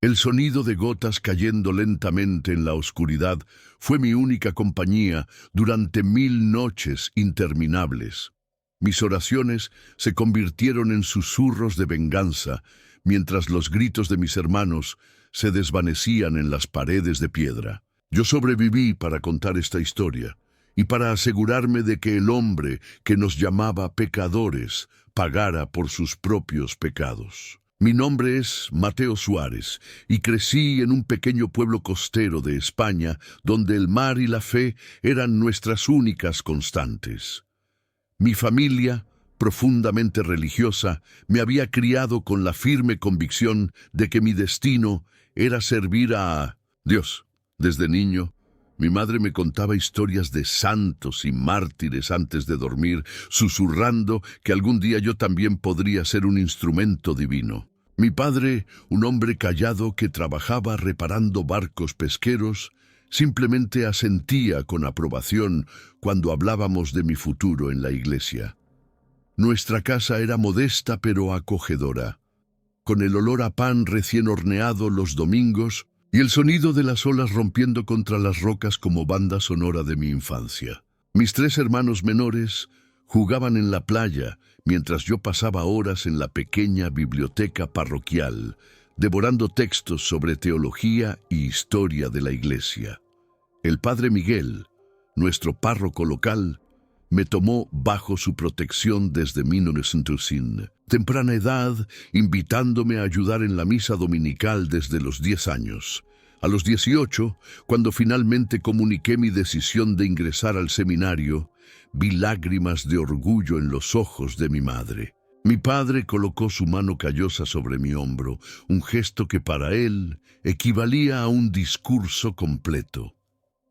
El sonido de gotas cayendo lentamente en la oscuridad fue mi única compañía durante 1000 noches interminables. Mis oraciones se convirtieron en susurros de venganza, mientras los gritos de mis hermanos se desvanecían en las paredes de piedra. Yo sobreviví para contar esta historia y para asegurarme de que el hombre que nos llamaba pecadores pagara por sus propios pecados. Mi nombre es Mateo Suárez y crecí en un pequeño pueblo costero de España donde el mar y la fe eran nuestras únicas constantes. Mi familia, profundamente religiosa, me había criado con la firme convicción de que mi destino era servir a Dios. Desde niño, mi madre me contaba historias de santos y mártires antes de dormir, susurrando que algún día yo también podría ser un instrumento divino. Mi padre, un hombre callado que trabajaba reparando barcos pesqueros, simplemente asentía con aprobación cuando hablábamos de mi futuro en la iglesia. Nuestra casa era modesta pero acogedora, con el olor a pan recién horneado los domingos y el sonido de las olas rompiendo contra las rocas como banda sonora de mi infancia. Mis 3 hermanos menores jugaban en la playa mientras yo pasaba horas en la pequeña biblioteca parroquial, devorando textos sobre teología y historia de la iglesia. El padre Miguel, nuestro párroco local, me tomó bajo su protección desde 1900, temprana edad, invitándome a ayudar en la misa dominical desde los 10 años. A los 18, cuando finalmente comuniqué mi decisión de ingresar al seminario, vi lágrimas de orgullo en los ojos de mi madre. Mi padre colocó su mano callosa sobre mi hombro, un gesto que para él equivalía a un discurso completo.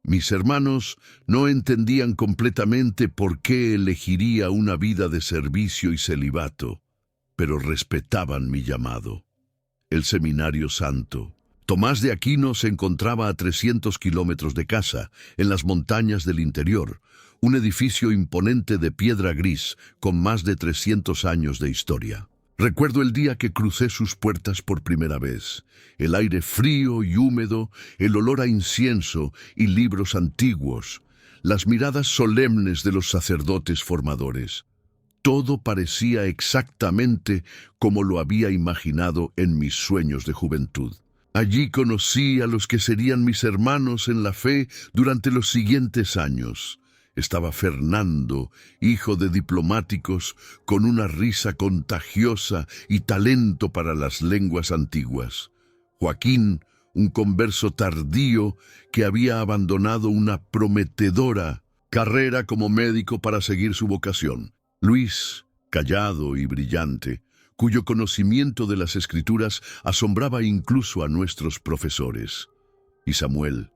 Mis hermanos no entendían completamente por qué elegiría una vida de servicio y celibato, pero respetaban mi llamado. El Seminario Santo. Tomás de Aquino se encontraba a 300 kilómetros de casa, en las montañas del interior, un edificio imponente de piedra gris con más de 300 años de historia. Recuerdo el día que crucé sus puertas por primera vez. El aire frío y húmedo, el olor a incienso y libros antiguos, las miradas solemnes de los sacerdotes formadores. Todo parecía exactamente como lo había imaginado en mis sueños de juventud. Allí conocí a los que serían mis hermanos en la fe durante los siguientes años. Estaba Fernando, hijo de diplomáticos, con una risa contagiosa y talento para las lenguas antiguas. Joaquín, un converso tardío que había abandonado una prometedora carrera como médico para seguir su vocación. Luis, callado y brillante, cuyo conocimiento de las Escrituras asombraba incluso a nuestros profesores. Y Samuel,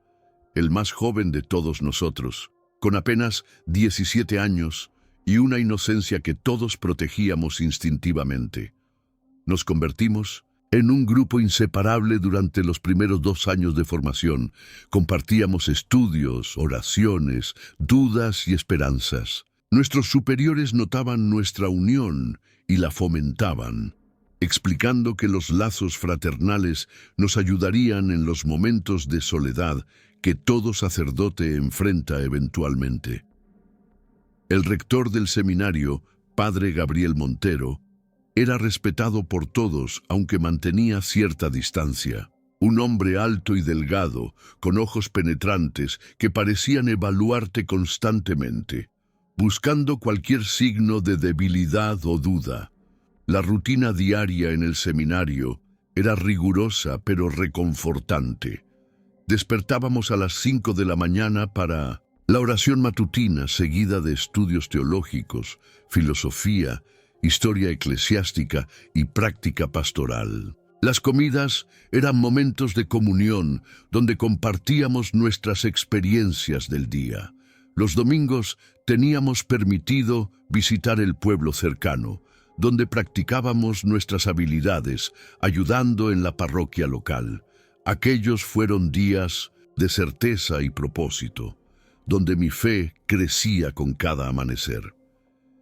el más joven de todos nosotros, con apenas 17 años y una inocencia que todos protegíamos instintivamente. Nos convertimos en un grupo inseparable durante los primeros 2 años de formación. Compartíamos estudios, oraciones, dudas y esperanzas. Nuestros superiores notaban nuestra unión y la fomentaban, explicando que los lazos fraternales nos ayudarían en los momentos de soledad que todo sacerdote enfrenta eventualmente. El rector del seminario, padre Gabriel Montero, era respetado por todos, aunque mantenía cierta distancia. Un hombre alto y delgado, con ojos penetrantes que parecían evaluarte constantemente, buscando cualquier signo de debilidad o duda. La rutina diaria en el seminario era rigurosa pero reconfortante. Despertábamos a las 5 de la mañana para la oración matutina, seguida de estudios teológicos, filosofía, historia eclesiástica y práctica pastoral. Las comidas eran momentos de comunión donde compartíamos nuestras experiencias del día. Los domingos teníamos permitido visitar el pueblo cercano, donde practicábamos nuestras habilidades, ayudando en la parroquia local. Aquellos fueron días de certeza y propósito, donde mi fe crecía con cada amanecer.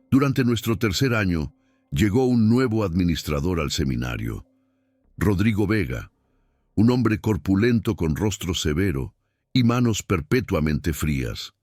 Durante nuestro 3er año, llegó un nuevo administrador al seminario, Rodrigo Vega, un hombre corpulento con rostro severo y manos perpetuamente frías.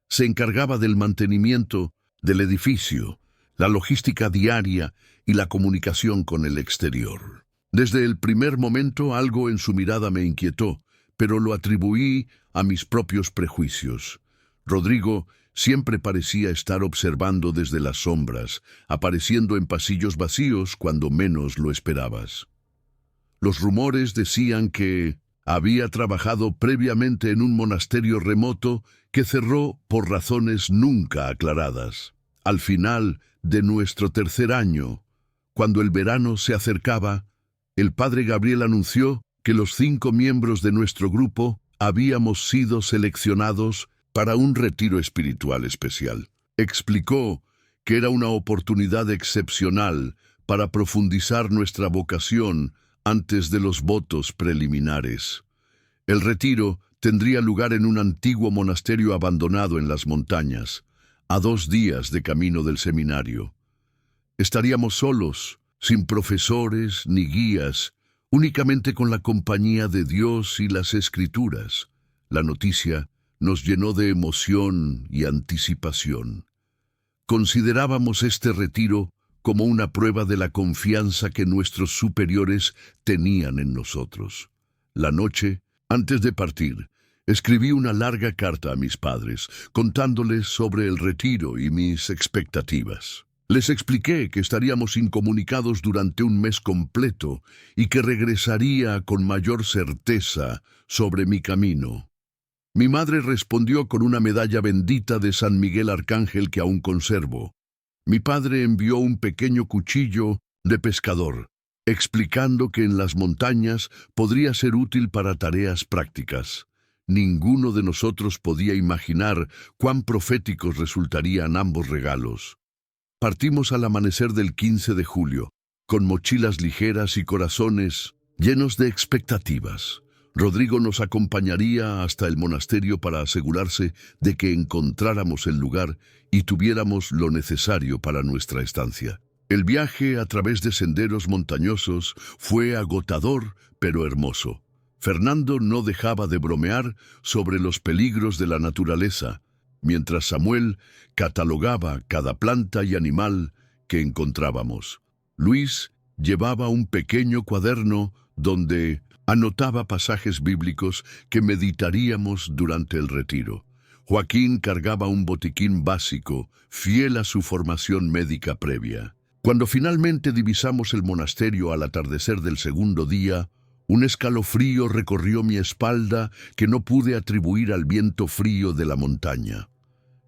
Se encargaba del mantenimiento del edificio, la logística diaria y la comunicación con el exterior. Desde el primer momento algo en su mirada me inquietó, pero lo atribuí a mis propios prejuicios. Rodrigo siempre parecía estar observando desde las sombras, apareciendo en pasillos vacíos cuando menos lo esperabas. Los rumores decían que había trabajado previamente en un monasterio remoto que cerró por razones nunca aclaradas. Al final de nuestro tercer año, cuando el verano se acercaba, el padre Gabriel anunció que los 5 miembros de nuestro grupo habíamos sido seleccionados para un retiro espiritual especial. Explicó que era una oportunidad excepcional para profundizar nuestra vocación antes de los votos preliminares. El retiro tendría lugar en un antiguo monasterio abandonado en las montañas, a 2 días de camino del seminario. Estaríamos solos, sin profesores ni guías, únicamente con la compañía de Dios y las Escrituras. La noticia nos llenó de emoción y anticipación. Considerábamos este retiro como una prueba de la confianza que nuestros superiores tenían en nosotros. La noche, antes de partir, escribí una larga carta a mis padres, contándoles sobre el retiro y mis expectativas. Les expliqué que estaríamos incomunicados durante un mes completo y que regresaría con mayor certeza sobre mi camino. Mi madre respondió con una medalla bendita de San Miguel Arcángel que aún conservo. Mi padre envió un pequeño cuchillo de pescador, explicando que en las montañas podría ser útil para tareas prácticas. Ninguno de nosotros podía imaginar cuán proféticos resultarían ambos regalos. Partimos al amanecer del 15 de julio, con mochilas ligeras y corazones llenos de expectativas. Rodrigo nos acompañaría hasta el monasterio para asegurarse de que encontráramos el lugar y tuviéramos lo necesario para nuestra estancia. El viaje a través de senderos montañosos fue agotador, pero hermoso. Fernando no dejaba de bromear sobre los peligros de la naturaleza, mientras Samuel catalogaba cada planta y animal que encontrábamos. Luis llevaba un pequeño cuaderno donde anotaba pasajes bíblicos que meditaríamos durante el retiro. Joaquín cargaba un botiquín básico, fiel a su formación médica previa. Cuando finalmente divisamos el monasterio al atardecer del segundo día, un escalofrío recorrió mi espalda que no pude atribuir al viento frío de la montaña.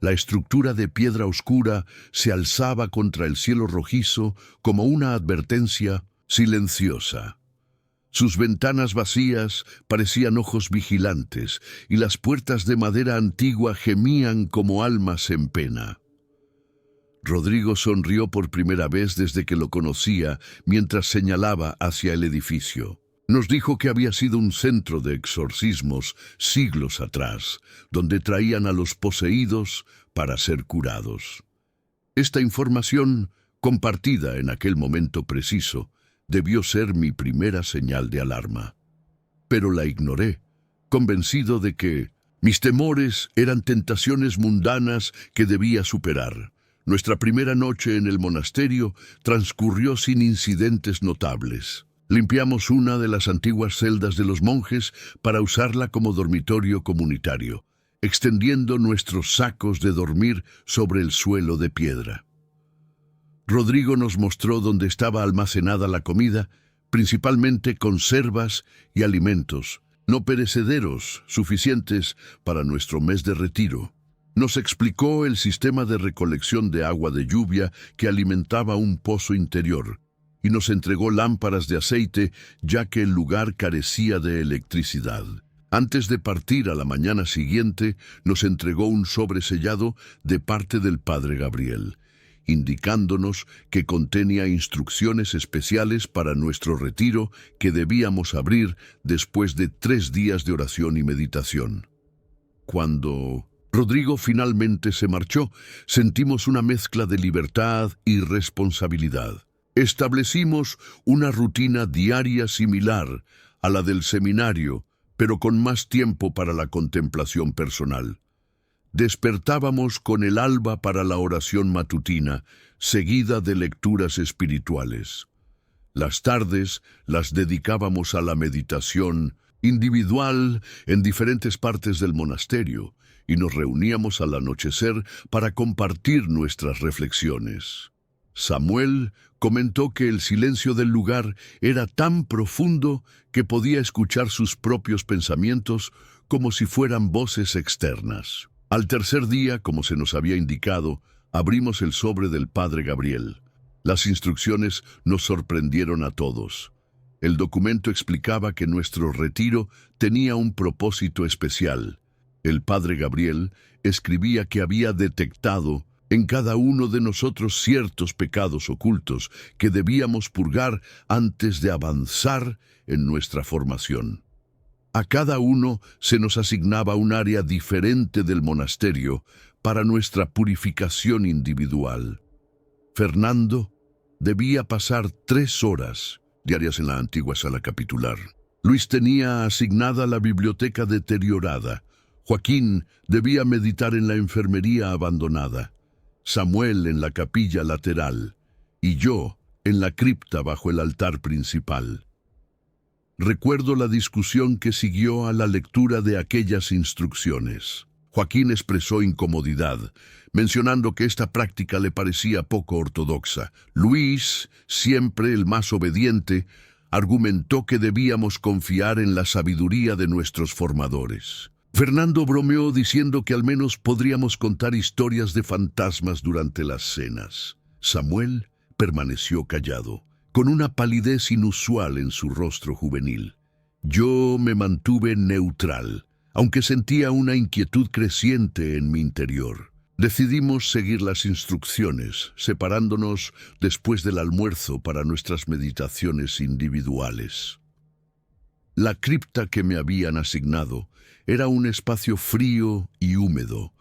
La estructura de piedra oscura se alzaba contra el cielo rojizo como una advertencia silenciosa. Sus ventanas vacías parecían ojos vigilantes y las puertas de madera antigua gemían como almas en pena. Rodrigo sonrió por primera vez desde que lo conocía mientras señalaba hacia el edificio. Nos dijo que había sido un centro de exorcismos siglos atrás, donde traían a los poseídos para ser curados. Esta información, compartida en aquel momento preciso, debió ser mi primera señal de alarma. Pero la ignoré, convencido de que mis temores eran tentaciones mundanas que debía superar. Nuestra primera noche en el monasterio transcurrió sin incidentes notables. Limpiamos una de las antiguas celdas de los monjes para usarla como dormitorio comunitario, extendiendo nuestros sacos de dormir sobre el suelo de piedra. Rodrigo nos mostró dónde estaba almacenada la comida, principalmente conservas y alimentos, no perecederos, suficientes para nuestro mes de retiro. Nos explicó el sistema de recolección de agua de lluvia que alimentaba un pozo interior, y nos entregó lámparas de aceite ya que el lugar carecía de electricidad. Antes de partir a la mañana siguiente, nos entregó un sobre sellado de parte del padre Gabriel, indicándonos que contenía instrucciones especiales para nuestro retiro que debíamos abrir después de 3 días de oración y meditación. Cuando Rodrigo finalmente se marchó, sentimos una mezcla de libertad y responsabilidad. Establecimos una rutina diaria similar a la del seminario, pero con más tiempo para la contemplación personal. Despertábamos con el alba para la oración matutina, seguida de lecturas espirituales. Las tardes las dedicábamos a la meditación individual en diferentes partes del monasterio y nos reuníamos al anochecer para compartir nuestras reflexiones. Samuel comentó que el silencio del lugar era tan profundo que podía escuchar sus propios pensamientos como si fueran voces externas. Al tercer día, como se nos había indicado, abrimos el sobre del padre Gabriel. Las instrucciones nos sorprendieron a todos. El documento explicaba que nuestro retiro tenía un propósito especial. El padre Gabriel escribía que había detectado en cada uno de nosotros ciertos pecados ocultos que debíamos purgar antes de avanzar en nuestra formación. A cada uno se nos asignaba un área diferente del monasterio para nuestra purificación individual. Fernando debía pasar 3 horas diarias en la antigua sala capitular. Luis tenía asignada la biblioteca deteriorada. Joaquín debía meditar en la enfermería abandonada. Samuel en la capilla lateral y yo en la cripta bajo el altar principal. Recuerdo la discusión que siguió a la lectura de aquellas instrucciones. Joaquín expresó incomodidad, mencionando que esta práctica le parecía poco ortodoxa. Luis, siempre el más obediente, argumentó que debíamos confiar en la sabiduría de nuestros formadores. Fernando bromeó diciendo que al menos podríamos contar historias de fantasmas durante las cenas. Samuel permaneció callado, con una palidez inusual en su rostro juvenil. Yo me mantuve neutral, aunque sentía una inquietud creciente en mi interior. Decidimos seguir las instrucciones, separándonos después del almuerzo para nuestras meditaciones individuales. La cripta que me habían asignado era un espacio frío y húmedo,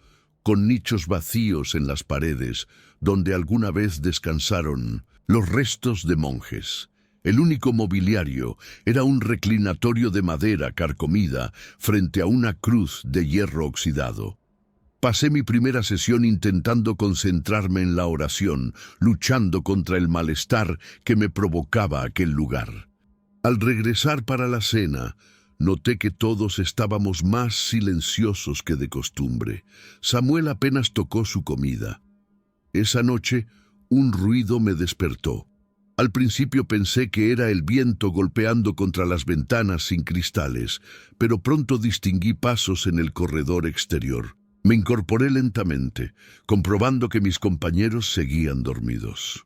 con nichos vacíos en las paredes, donde alguna vez descansaron los restos de monjes. El único mobiliario era un reclinatorio de madera carcomida frente a una cruz de hierro oxidado. Pasé mi primera sesión intentando concentrarme en la oración, luchando contra el malestar que me provocaba aquel lugar. Al regresar para la cena, noté que todos estábamos más silenciosos que de costumbre. Samuel apenas tocó su comida. Esa noche, un ruido me despertó. Al principio pensé que era el viento golpeando contra las ventanas sin cristales, pero pronto distinguí pasos en el corredor exterior. Me incorporé lentamente, comprobando que mis compañeros seguían dormidos.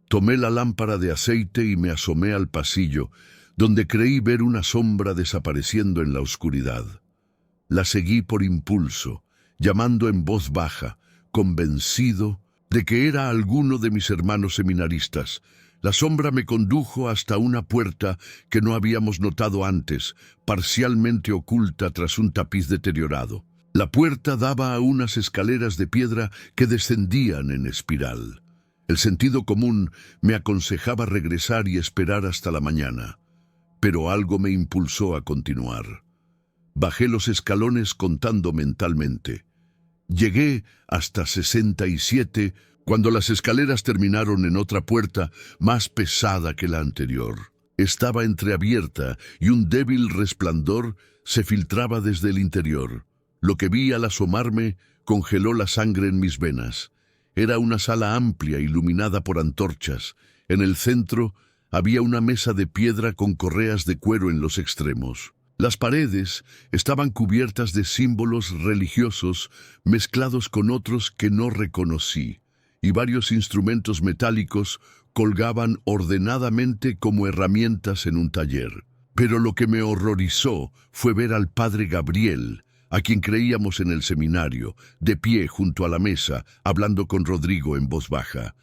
Tomé la lámpara de aceite y me asomé al pasillo, donde creí ver una sombra desapareciendo en la oscuridad. La seguí por impulso, llamando en voz baja, convencido de que era alguno de mis hermanos seminaristas. La sombra me condujo hasta una puerta que no habíamos notado antes, parcialmente oculta tras un tapiz deteriorado. La puerta daba a unas escaleras de piedra que descendían en espiral. El sentido común me aconsejaba regresar y esperar hasta la mañana, pero algo me impulsó a continuar. Bajé los escalones contando mentalmente. Llegué hasta 67 cuando las escaleras terminaron en otra puerta más pesada que la anterior. Estaba entreabierta y un débil resplandor se filtraba desde el interior. Lo que vi al asomarme congeló la sangre en mis venas. Era una sala amplia, iluminada por antorchas. En el centro había una mesa de piedra con correas de cuero en los extremos. Las paredes estaban cubiertas de símbolos religiosos mezclados con otros que no reconocí, y varios instrumentos metálicos colgaban ordenadamente como herramientas en un taller. Pero lo que me horrorizó fue ver al padre Gabriel, a quien creíamos en el seminario, de pie junto a la mesa, hablando con Rodrigo en voz baja.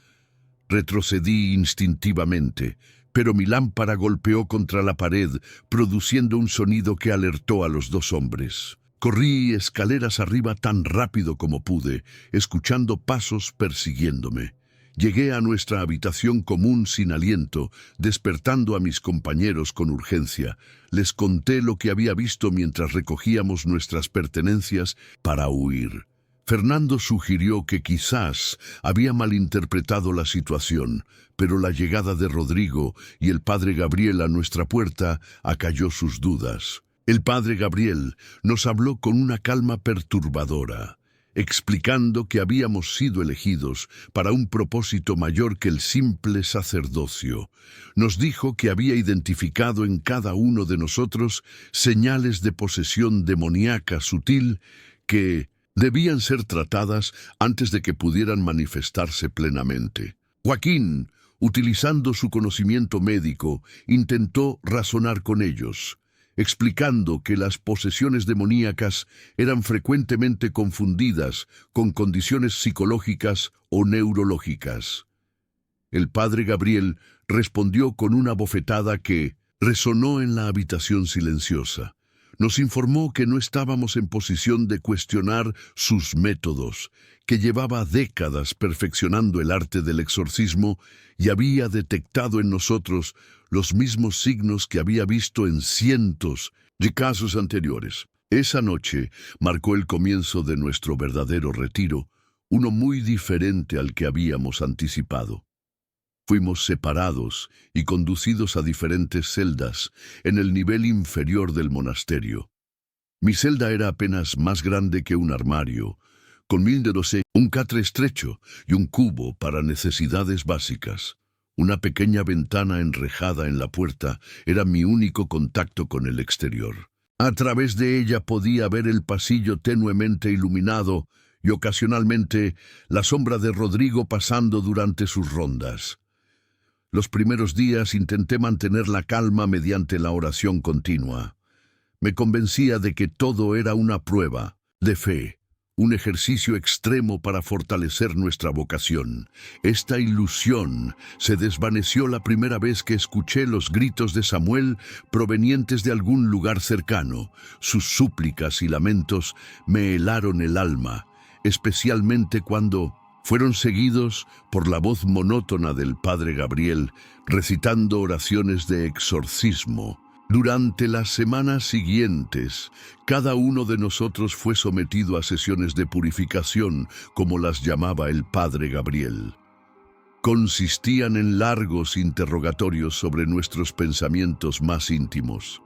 Retrocedí instintivamente, pero mi lámpara golpeó contra la pared, produciendo un sonido que alertó a los 2 hombres. Corrí escaleras arriba tan rápido como pude, escuchando pasos persiguiéndome. Llegué a nuestra habitación común sin aliento, despertando a mis compañeros con urgencia. Les conté lo que había visto mientras recogíamos nuestras pertenencias para huir. Fernando sugirió que quizás había malinterpretado la situación, pero la llegada de Rodrigo y el padre Gabriel a nuestra puerta acalló sus dudas. El padre Gabriel nos habló con una calma perturbadora, explicando que habíamos sido elegidos para un propósito mayor que el simple sacerdocio. Nos dijo que había identificado en cada uno de nosotros señales de posesión demoníaca sutil que debían ser tratadas antes de que pudieran manifestarse plenamente. Joaquín, utilizando su conocimiento médico, intentó razonar con ellos, explicando que las posesiones demoníacas eran frecuentemente confundidas con condiciones psicológicas o neurológicas. El padre Gabriel respondió con una bofetada que resonó en la habitación silenciosa. Nos informó que no estábamos en posición de cuestionar sus métodos, que llevaba décadas perfeccionando el arte del exorcismo y había detectado en nosotros los mismos signos que había visto en cientos de casos anteriores. Esa noche marcó el comienzo de nuestro verdadero retiro, uno muy diferente al que habíamos anticipado. Fuimos separados y conducidos a diferentes celdas en el nivel inferior del monasterio. Mi celda era apenas más grande que un armario, con 1012, un catre estrecho y un cubo para necesidades básicas. Una pequeña ventana enrejada en la puerta era mi único contacto con el exterior. A través de ella podía ver el pasillo tenuemente iluminado y ocasionalmente la sombra de Rodrigo pasando durante sus rondas. Los primeros días intenté mantener la calma mediante la oración continua. Me convencía de que todo era una prueba de fe, un ejercicio extremo para fortalecer nuestra vocación. Esta ilusión se desvaneció la primera vez que escuché los gritos de Samuel provenientes de algún lugar cercano. Sus súplicas y lamentos me helaron el alma, especialmente cuando fueron seguidos por la voz monótona del padre Gabriel, recitando oraciones de exorcismo. Durante las semanas siguientes, cada uno de nosotros fue sometido a sesiones de purificación, como las llamaba el padre Gabriel. Consistían en largos interrogatorios sobre nuestros pensamientos más íntimos,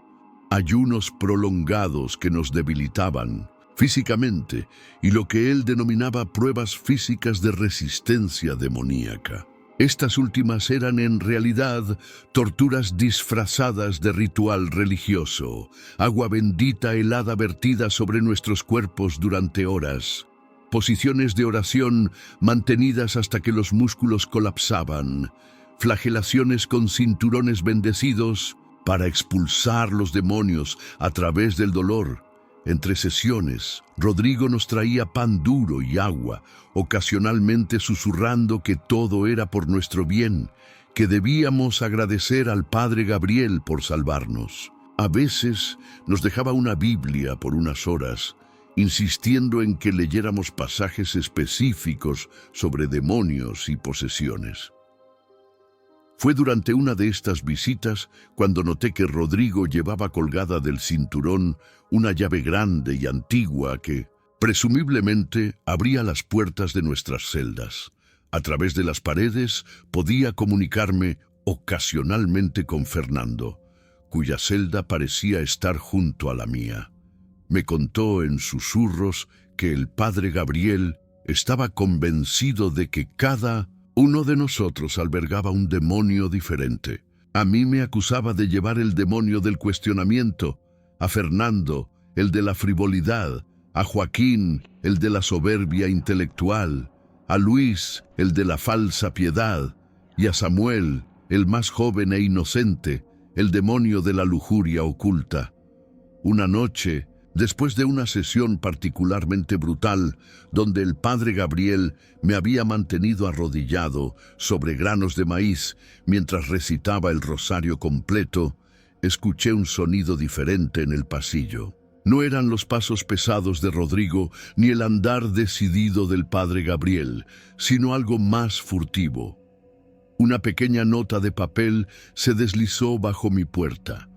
ayunos prolongados que nos debilitaban físicamente, y lo que él denominaba pruebas físicas de resistencia demoníaca. Estas últimas eran en realidad torturas disfrazadas de ritual religioso, agua bendita helada vertida sobre nuestros cuerpos durante horas, posiciones de oración mantenidas hasta que los músculos colapsaban, flagelaciones con cinturones bendecidos para expulsar los demonios a través del dolor. Entre sesiones, Rodrigo nos traía pan duro y agua, ocasionalmente susurrando que todo era por nuestro bien, que debíamos agradecer al padre Gabriel por salvarnos. A veces nos dejaba una Biblia por unas horas, insistiendo en que leyéramos pasajes específicos sobre demonios y posesiones. Fue durante una de estas visitas cuando noté que Rodrigo llevaba colgada del cinturón una llave grande y antigua que, presumiblemente, abría las puertas de nuestras celdas. A través de las paredes podía comunicarme ocasionalmente con Fernando, cuya celda parecía estar junto a la mía. Me contó en susurros que el padre Gabriel estaba convencido de que cada uno de nosotros albergaba un demonio diferente. A mí me acusaba de llevar el demonio del cuestionamiento, a Fernando el de la frivolidad, a Joaquín el de la soberbia intelectual, a Luis el de la falsa piedad, y a Samuel, el más joven e inocente, el demonio de la lujuria oculta. Una noche, después de una sesión particularmente brutal, donde el padre Gabriel me había mantenido arrodillado sobre granos de maíz mientras recitaba el rosario completo, escuché un sonido diferente en el pasillo. No eran los pasos pesados de Rodrigo ni el andar decidido del padre Gabriel, sino algo más furtivo. Una pequeña nota de papel se deslizó bajo mi puerta.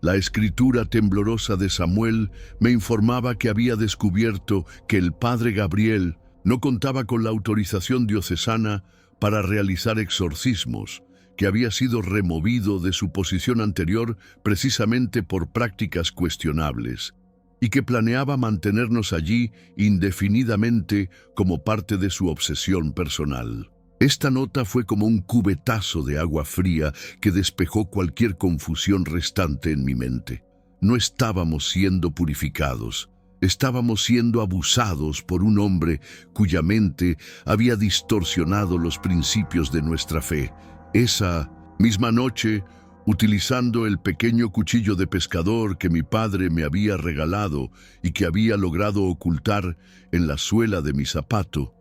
La escritura temblorosa de Samuel me informaba que había descubierto que el padre Gabriel no contaba con la autorización diocesana para realizar exorcismos, que había sido removido de su posición anterior precisamente por prácticas cuestionables, y que planeaba mantenernos allí indefinidamente como parte de su obsesión personal. Esta nota fue como un cubetazo de agua fría que despejó cualquier confusión restante en mi mente. No estábamos siendo purificados, estábamos siendo abusados por un hombre cuya mente había distorsionado los principios de nuestra fe. Esa misma noche, utilizando el pequeño cuchillo de pescador que mi padre me había regalado y que había logrado ocultar en la suela de mi zapato,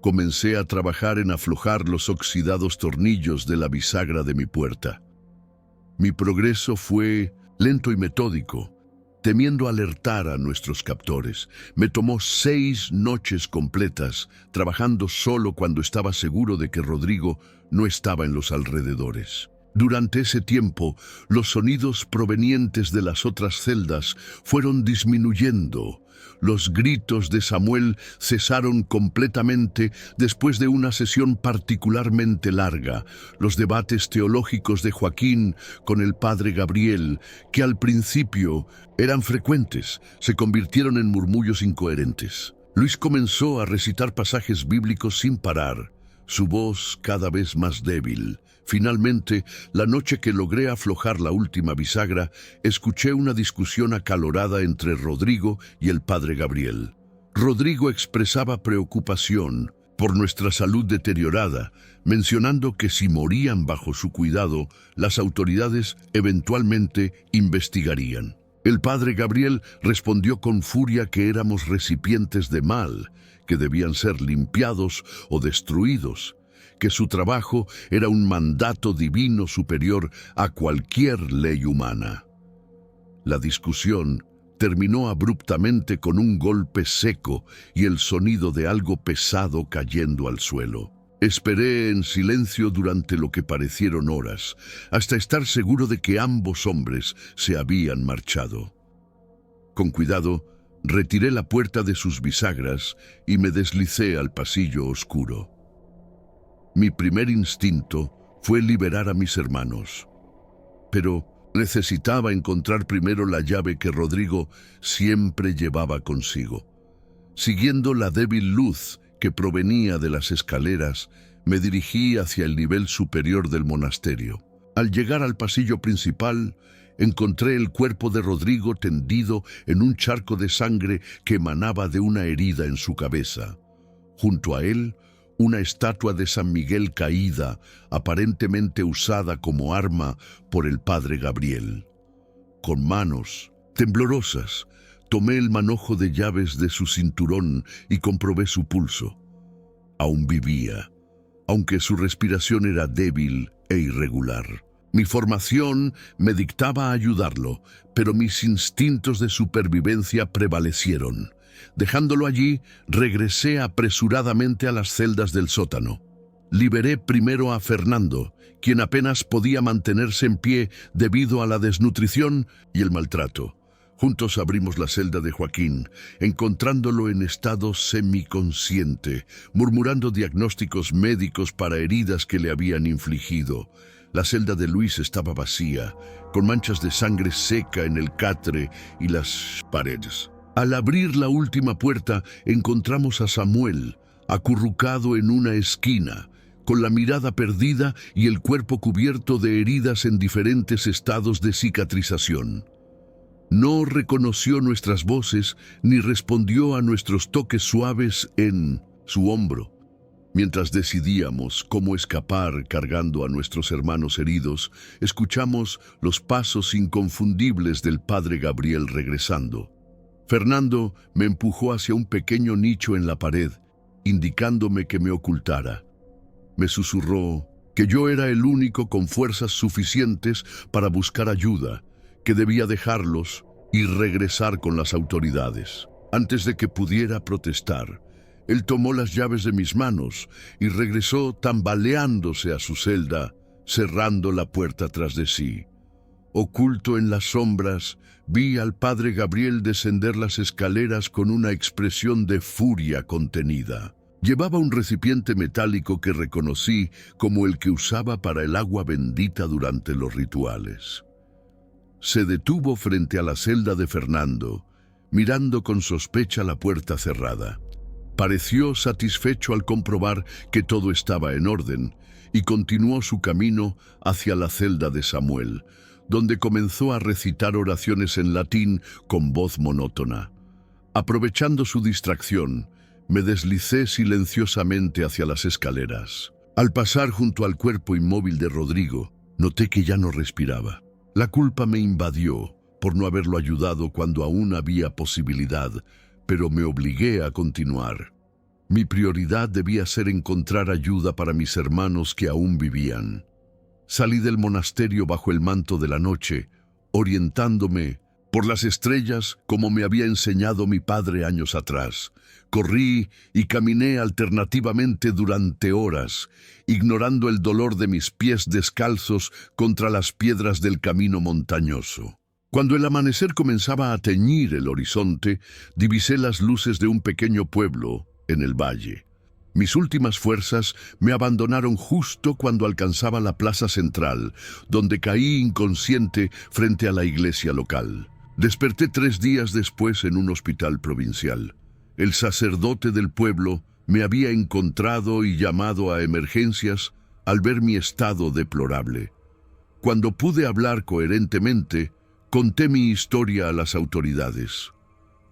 comencé a trabajar en aflojar los oxidados tornillos de la bisagra de mi puerta. Mi progreso fue lento y metódico, temiendo alertar a nuestros captores. Me tomó 6 noches completas, trabajando solo cuando estaba seguro de que Rodrigo no estaba en los alrededores. Durante ese tiempo, los sonidos provenientes de las otras celdas fueron disminuyendo. Los gritos de Samuel cesaron completamente después de una sesión particularmente larga. Los debates teológicos de Joaquín con el padre Gabriel, que al principio eran frecuentes, se convirtieron en murmullos incoherentes. Luis comenzó a recitar pasajes bíblicos sin parar, su voz cada vez más débil. Finalmente, la noche que logré aflojar la última bisagra, escuché una discusión acalorada entre Rodrigo y el padre Gabriel. Rodrigo expresaba preocupación por nuestra salud deteriorada, mencionando que si morían bajo su cuidado, las autoridades eventualmente investigarían. El padre Gabriel respondió con furia que éramos recipientes de mal, que debían ser limpiados o destruidos, que su trabajo era un mandato divino superior a cualquier ley humana. La discusión terminó abruptamente con un golpe seco y el sonido de algo pesado cayendo al suelo. Esperé en silencio durante lo que parecieron horas, hasta estar seguro de que ambos hombres se habían marchado. Con cuidado, retiré la puerta de sus bisagras y me deslicé al pasillo oscuro. Mi primer instinto fue liberar a mis hermanos, pero necesitaba encontrar primero la llave que Rodrigo siempre llevaba consigo. Siguiendo la débil luz que provenía de las escaleras, me dirigí hacia el nivel superior del monasterio. Al llegar al pasillo principal, encontré el cuerpo de Rodrigo tendido en un charco de sangre que emanaba de una herida en su cabeza. Junto a él, una estatua de San Miguel caída, aparentemente usada como arma por el padre Gabriel. Con manos temblorosas, tomé el manojo de llaves de su cinturón y comprobé su pulso. Aún vivía, aunque su respiración era débil e irregular. Mi formación me dictaba ayudarlo, pero mis instintos de supervivencia prevalecieron. Dejándolo allí, regresé apresuradamente a las celdas del sótano. Liberé primero a Fernando, quien apenas podía mantenerse en pie debido a la desnutrición y el maltrato. Juntos abrimos la celda de Joaquín, encontrándolo en estado semiconsciente, murmurando diagnósticos médicos para heridas que le habían infligido. La celda de Luis estaba vacía, con manchas de sangre seca en el catre y las paredes. Al abrir la última puerta, encontramos a Samuel, acurrucado en una esquina, con la mirada perdida y el cuerpo cubierto de heridas en diferentes estados de cicatrización. No reconoció nuestras voces ni respondió a nuestros toques suaves en su hombro. Mientras decidíamos cómo escapar cargando a nuestros hermanos heridos, escuchamos los pasos inconfundibles del padre Gabriel regresando. Fernando me empujó hacia un pequeño nicho en la pared, indicándome que me ocultara. Me susurró que yo era el único con fuerzas suficientes para buscar ayuda, que debía dejarlos y regresar con las autoridades. Antes de que pudiera protestar, él tomó las llaves de mis manos y regresó tambaleándose a su celda, cerrando la puerta tras de sí. Oculto en las sombras, vi al padre Gabriel descender las escaleras con una expresión de furia contenida. Llevaba un recipiente metálico que reconocí como el que usaba para el agua bendita durante los rituales. Se detuvo frente a la celda de Fernando, mirando con sospecha la puerta cerrada. Pareció satisfecho al comprobar que todo estaba en orden y continuó su camino hacia la celda de Samuel, donde comenzó a recitar oraciones en latín con voz monótona. Aprovechando su distracción, me deslicé silenciosamente hacia las escaleras. Al pasar junto al cuerpo inmóvil de Rodrigo, noté que ya no respiraba. La culpa me invadió por no haberlo ayudado cuando aún había posibilidad, pero me obligué a continuar. Mi prioridad debía ser encontrar ayuda para mis hermanos que aún vivían. Salí del monasterio bajo el manto de la noche, orientándome por las estrellas como me había enseñado mi padre años atrás. Corrí y caminé alternativamente durante horas, ignorando el dolor de mis pies descalzos contra las piedras del camino montañoso. Cuando el amanecer comenzaba a teñir el horizonte, divisé las luces de un pequeño pueblo en el valle. Mis últimas fuerzas me abandonaron justo cuando alcanzaba la plaza central, donde caí inconsciente frente a la iglesia local. Desperté 3 días después en un hospital provincial. El sacerdote del pueblo me había encontrado y llamado a emergencias al ver mi estado deplorable. Cuando pude hablar coherentemente, conté mi historia a las autoridades.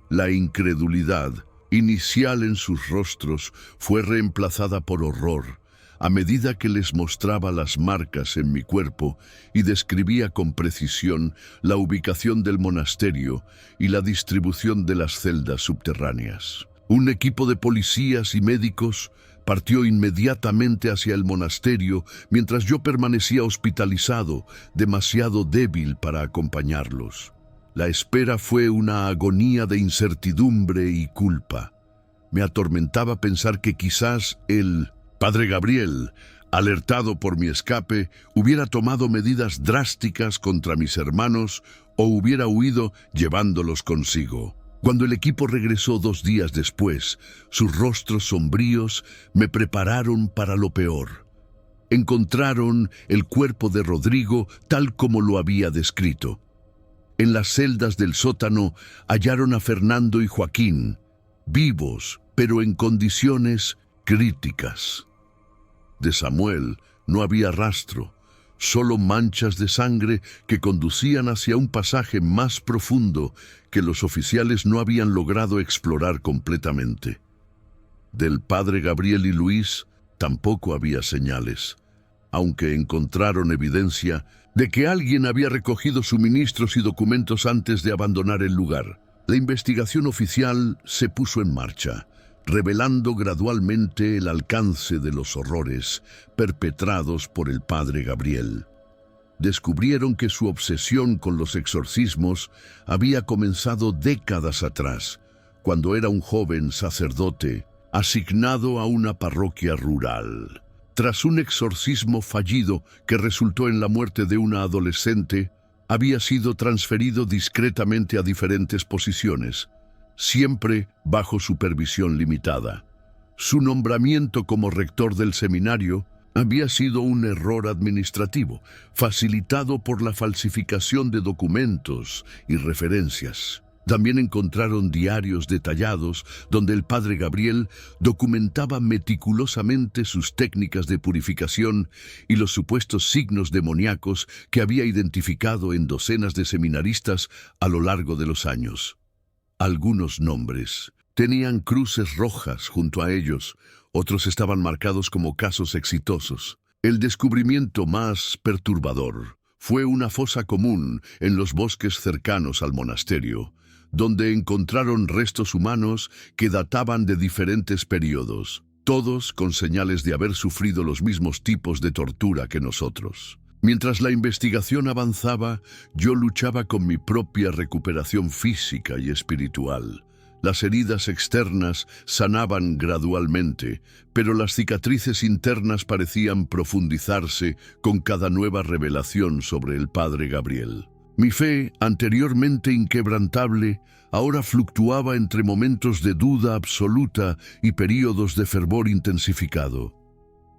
La incredulidad inicial en sus rostros fue reemplazada por horror a medida que les mostraba las marcas en mi cuerpo y describía con precisión la ubicación del monasterio y la distribución de las celdas subterráneas. Un equipo de policías y médicos partió inmediatamente hacia el monasterio mientras yo permanecía hospitalizado, demasiado débil para acompañarlos. La espera fue una agonía de incertidumbre y culpa. Me atormentaba pensar que quizás el padre Gabriel, alertado por mi escape, hubiera tomado medidas drásticas contra mis hermanos o hubiera huido llevándolos consigo. Cuando el equipo regresó 2 días después, sus rostros sombríos me prepararon para lo peor. Encontraron el cuerpo de Rodrigo tal como lo había descrito. En las celdas del sótano hallaron a Fernando y Joaquín, vivos, pero en condiciones críticas. De Samuel no había rastro, solo manchas de sangre que conducían hacia un pasaje más profundo que los oficiales no habían logrado explorar completamente. Del padre Gabriel y Luis tampoco había señales, aunque encontraron evidencia de que alguien había recogido suministros y documentos antes de abandonar el lugar. La investigación oficial se puso en marcha, revelando gradualmente el alcance de los horrores perpetrados por el padre Gabriel. Descubrieron que su obsesión con los exorcismos había comenzado décadas atrás, cuando era un joven sacerdote asignado a una parroquia rural. Tras un exorcismo fallido que resultó en la muerte de una adolescente, había sido transferido discretamente a diferentes posiciones, siempre bajo supervisión limitada. Su nombramiento como rector del seminario había sido un error administrativo, facilitado por la falsificación de documentos y referencias. También encontraron diarios detallados donde el padre Gabriel documentaba meticulosamente sus técnicas de purificación y los supuestos signos demoníacos que había identificado en docenas de seminaristas a lo largo de los años. Algunos nombres tenían cruces rojas junto a ellos, otros estaban marcados como casos exitosos. El descubrimiento más perturbador fue una fosa común en los bosques cercanos al monasterio, donde encontraron restos humanos que databan de diferentes periodos, todos con señales de haber sufrido los mismos tipos de tortura que nosotros. Mientras la investigación avanzaba, yo luchaba con mi propia recuperación física y espiritual. Las heridas externas sanaban gradualmente, pero las cicatrices internas parecían profundizarse con cada nueva revelación sobre el Padre Gabriel. Mi fe, anteriormente inquebrantable, ahora fluctuaba entre momentos de duda absoluta y períodos de fervor intensificado.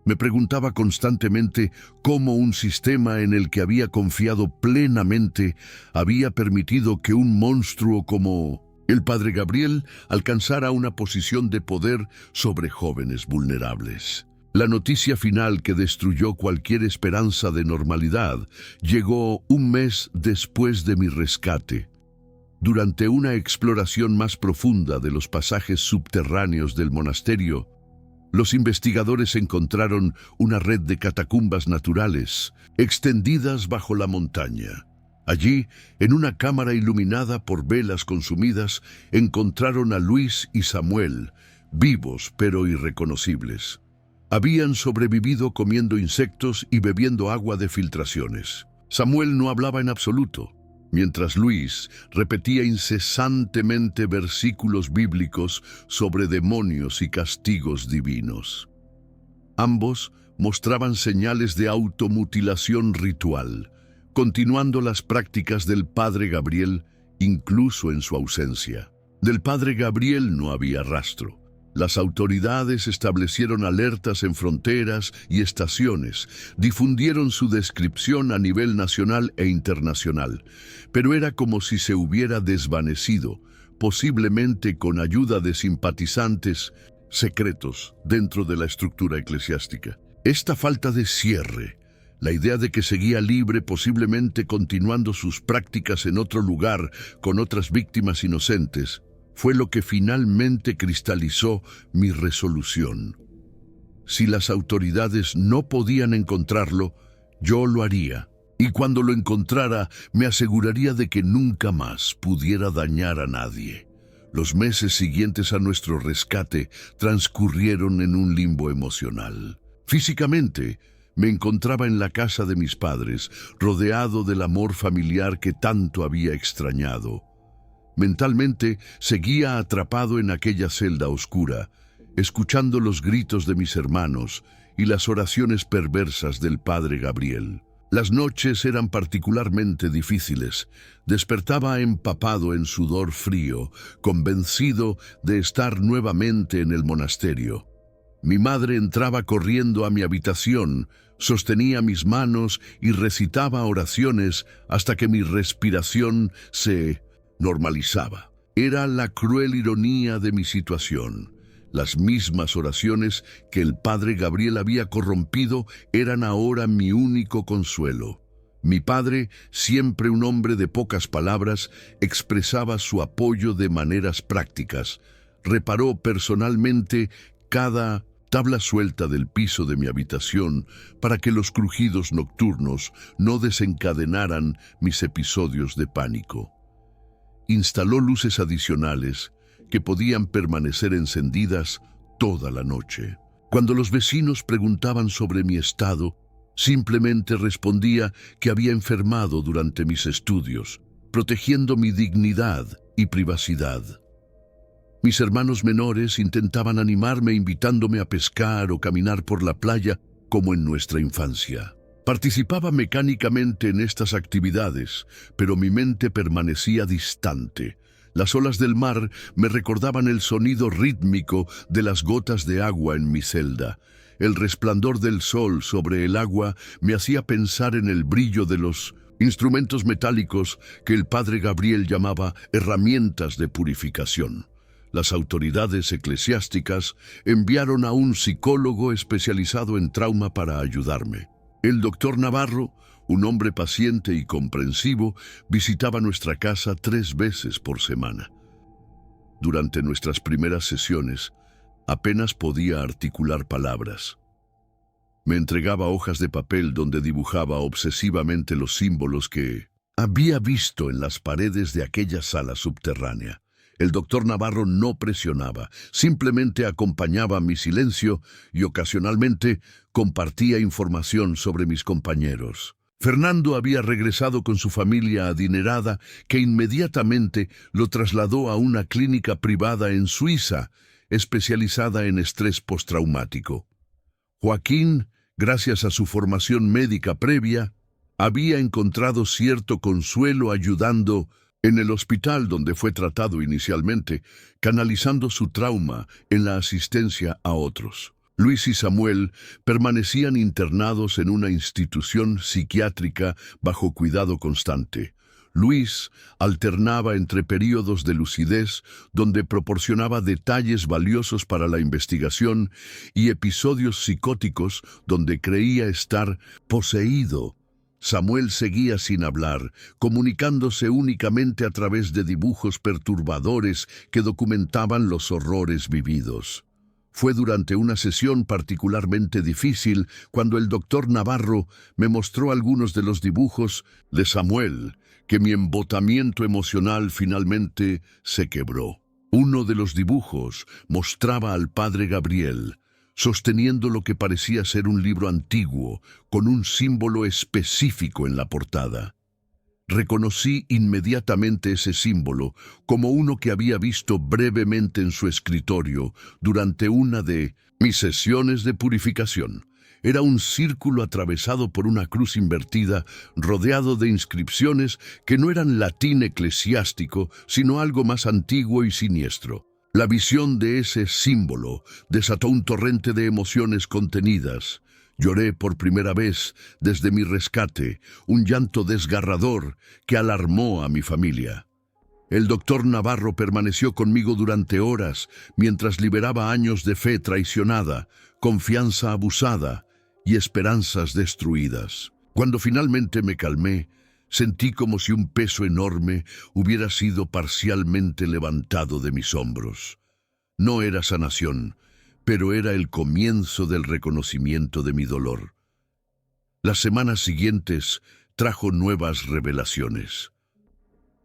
Me preguntaba constantemente cómo un sistema en el que había confiado plenamente había permitido que un monstruo como el Padre Gabriel alcanzara una posición de poder sobre jóvenes vulnerables. La noticia final que destruyó cualquier esperanza de normalidad llegó un mes después de mi rescate. Durante una exploración más profunda de los pasajes subterráneos del monasterio, los investigadores encontraron una red de catacumbas naturales extendidas bajo la montaña. Allí, en una cámara iluminada por velas consumidas, encontraron a Luis y Samuel, vivos pero irreconocibles. Habían sobrevivido comiendo insectos y bebiendo agua de filtraciones. Samuel no hablaba en absoluto, mientras Luis repetía incesantemente versículos bíblicos sobre demonios y castigos divinos. Ambos mostraban señales de automutilación ritual, continuando las prácticas del Padre Gabriel incluso en su ausencia. Del Padre Gabriel no había rastro. Las autoridades establecieron alertas en fronteras y estaciones, difundieron su descripción a nivel nacional e internacional, pero era como si se hubiera desvanecido, posiblemente con ayuda de simpatizantes secretos dentro de la estructura eclesiástica. Esta falta de cierre, la idea de que seguía libre, posiblemente continuando sus prácticas en otro lugar con otras víctimas inocentes, fue lo que finalmente cristalizó mi resolución. Si las autoridades no podían encontrarlo, yo lo haría, y cuando lo encontrara, me aseguraría de que nunca más pudiera dañar a nadie. Los meses siguientes a nuestro rescate transcurrieron en un limbo emocional. Físicamente, me encontraba en la casa de mis padres, rodeado del amor familiar que tanto había extrañado. Mentalmente, seguía atrapado en aquella celda oscura, escuchando los gritos de mis hermanos y las oraciones perversas del Padre Gabriel. Las noches eran particularmente difíciles. Despertaba empapado en sudor frío, convencido de estar nuevamente en el monasterio. Mi madre entraba corriendo a mi habitación, sostenía mis manos y recitaba oraciones hasta que mi respiración se normalizaba. Era la cruel ironía de mi situación. Las mismas oraciones que el Padre Gabriel había corrompido eran ahora mi único consuelo. Mi padre, siempre un hombre de pocas palabras, expresaba su apoyo de maneras prácticas. Reparó personalmente cada tabla suelta del piso de mi habitación para que los crujidos nocturnos no desencadenaran mis episodios de pánico. Instaló luces adicionales que podían permanecer encendidas toda la noche. Cuando los vecinos preguntaban sobre mi estado, simplemente respondía que había enfermado durante mis estudios, protegiendo mi dignidad y privacidad. Mis hermanos menores intentaban animarme invitándome a pescar o caminar por la playa como en nuestra infancia. Participaba mecánicamente en estas actividades, pero mi mente permanecía distante. Las olas del mar me recordaban el sonido rítmico de las gotas de agua en mi celda. El resplandor del sol sobre el agua me hacía pensar en el brillo de los instrumentos metálicos que el Padre Gabriel llamaba herramientas de purificación. Las autoridades eclesiásticas enviaron a un psicólogo especializado en trauma para ayudarme. El doctor Navarro, un hombre paciente y comprensivo, visitaba nuestra casa 3 veces por semana. Durante nuestras primeras sesiones, apenas podía articular palabras. Me entregaba hojas de papel donde dibujaba obsesivamente los símbolos que había visto en las paredes de aquella sala subterránea. El doctor Navarro no presionaba, simplemente acompañaba mi silencio y ocasionalmente compartía información sobre mis compañeros. Fernando había regresado con su familia adinerada, que inmediatamente lo trasladó a una clínica privada en Suiza, especializada en estrés postraumático. Joaquín, gracias a su formación médica previa, había encontrado cierto consuelo ayudando en el hospital donde fue tratado inicialmente, canalizando su trauma en la asistencia a otros. Luis y Samuel permanecían internados en una institución psiquiátrica bajo cuidado constante. Luis alternaba entre períodos de lucidez, donde proporcionaba detalles valiosos para la investigación, y episodios psicóticos donde creía estar poseído. Samuel seguía sin hablar, comunicándose únicamente a través de dibujos perturbadores que documentaban los horrores vividos. Fue durante una sesión particularmente difícil cuando el doctor Navarro me mostró algunos de los dibujos de Samuel, que mi embotamiento emocional finalmente se quebró. Uno de los dibujos mostraba al padre Gabriel, sosteniendo lo que parecía ser un libro antiguo, con un símbolo específico en la portada. Reconocí inmediatamente ese símbolo como uno que había visto brevemente en su escritorio durante una de mis sesiones de purificación. Era un círculo atravesado por una cruz invertida, rodeado de inscripciones que no eran latín eclesiástico, sino algo más antiguo y siniestro. La visión de ese símbolo desató un torrente de emociones contenidas. Lloré por primera vez desde mi rescate, un llanto desgarrador que alarmó a mi familia. El doctor Navarro permaneció conmigo durante horas mientras liberaba años de fe traicionada, confianza abusada y esperanzas destruidas. Cuando finalmente me calmé, sentí como si un peso enorme hubiera sido parcialmente levantado de mis hombros. No era sanación, pero era el comienzo del reconocimiento de mi dolor. Las semanas siguientes trajo nuevas revelaciones.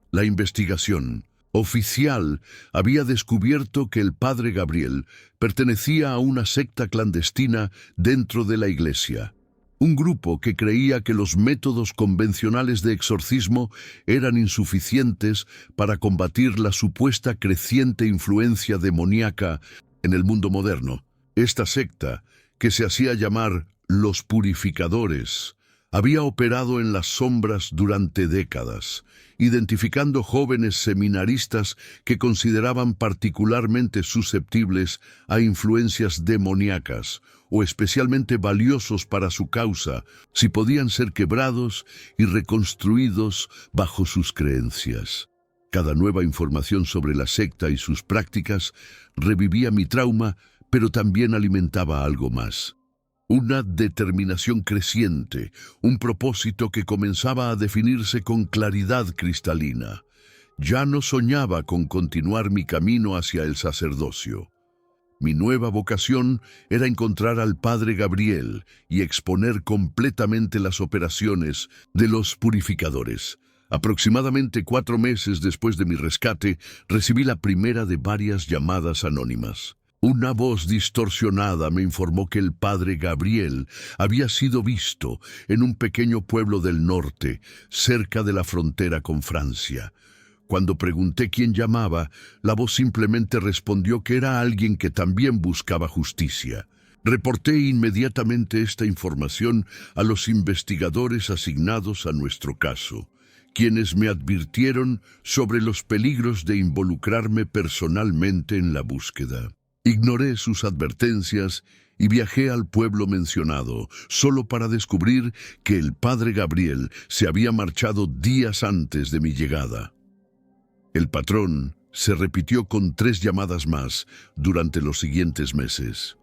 La investigación oficial había descubierto que el padre Gabriel pertenecía a una secta clandestina dentro de la iglesia. Un grupo que creía que los métodos convencionales de exorcismo eran insuficientes para combatir la supuesta creciente influencia demoníaca en el mundo moderno. Esta secta, que se hacía llamar los purificadores, había operado en las sombras durante décadas, identificando jóvenes seminaristas que consideraban particularmente susceptibles a influencias demoníacas o especialmente valiosos para su causa si podían ser quebrados y reconstruidos bajo sus creencias. Cada nueva información sobre la secta y sus prácticas revivía mi trauma, pero también alimentaba algo más. Una determinación creciente, un propósito que comenzaba a definirse con claridad cristalina. Ya no soñaba con continuar mi camino hacia el sacerdocio. Mi nueva vocación era encontrar al padre Gabriel y exponer completamente las operaciones de los purificadores. Aproximadamente 4 meses después de mi rescate, recibí la primera de varias llamadas anónimas. Una voz distorsionada me informó que el padre Gabriel había sido visto en un pequeño pueblo del norte, cerca de la frontera con Francia. Cuando pregunté quién llamaba, la voz simplemente respondió que era alguien que también buscaba justicia. Reporté inmediatamente esta información a los investigadores asignados a nuestro caso, quienes me advirtieron sobre los peligros de involucrarme personalmente en la búsqueda. Ignoré sus advertencias y viajé al pueblo mencionado, solo para descubrir que el padre Gabriel se había marchado días antes de mi llegada. El patrón se repitió con 3 llamadas más durante los siguientes meses.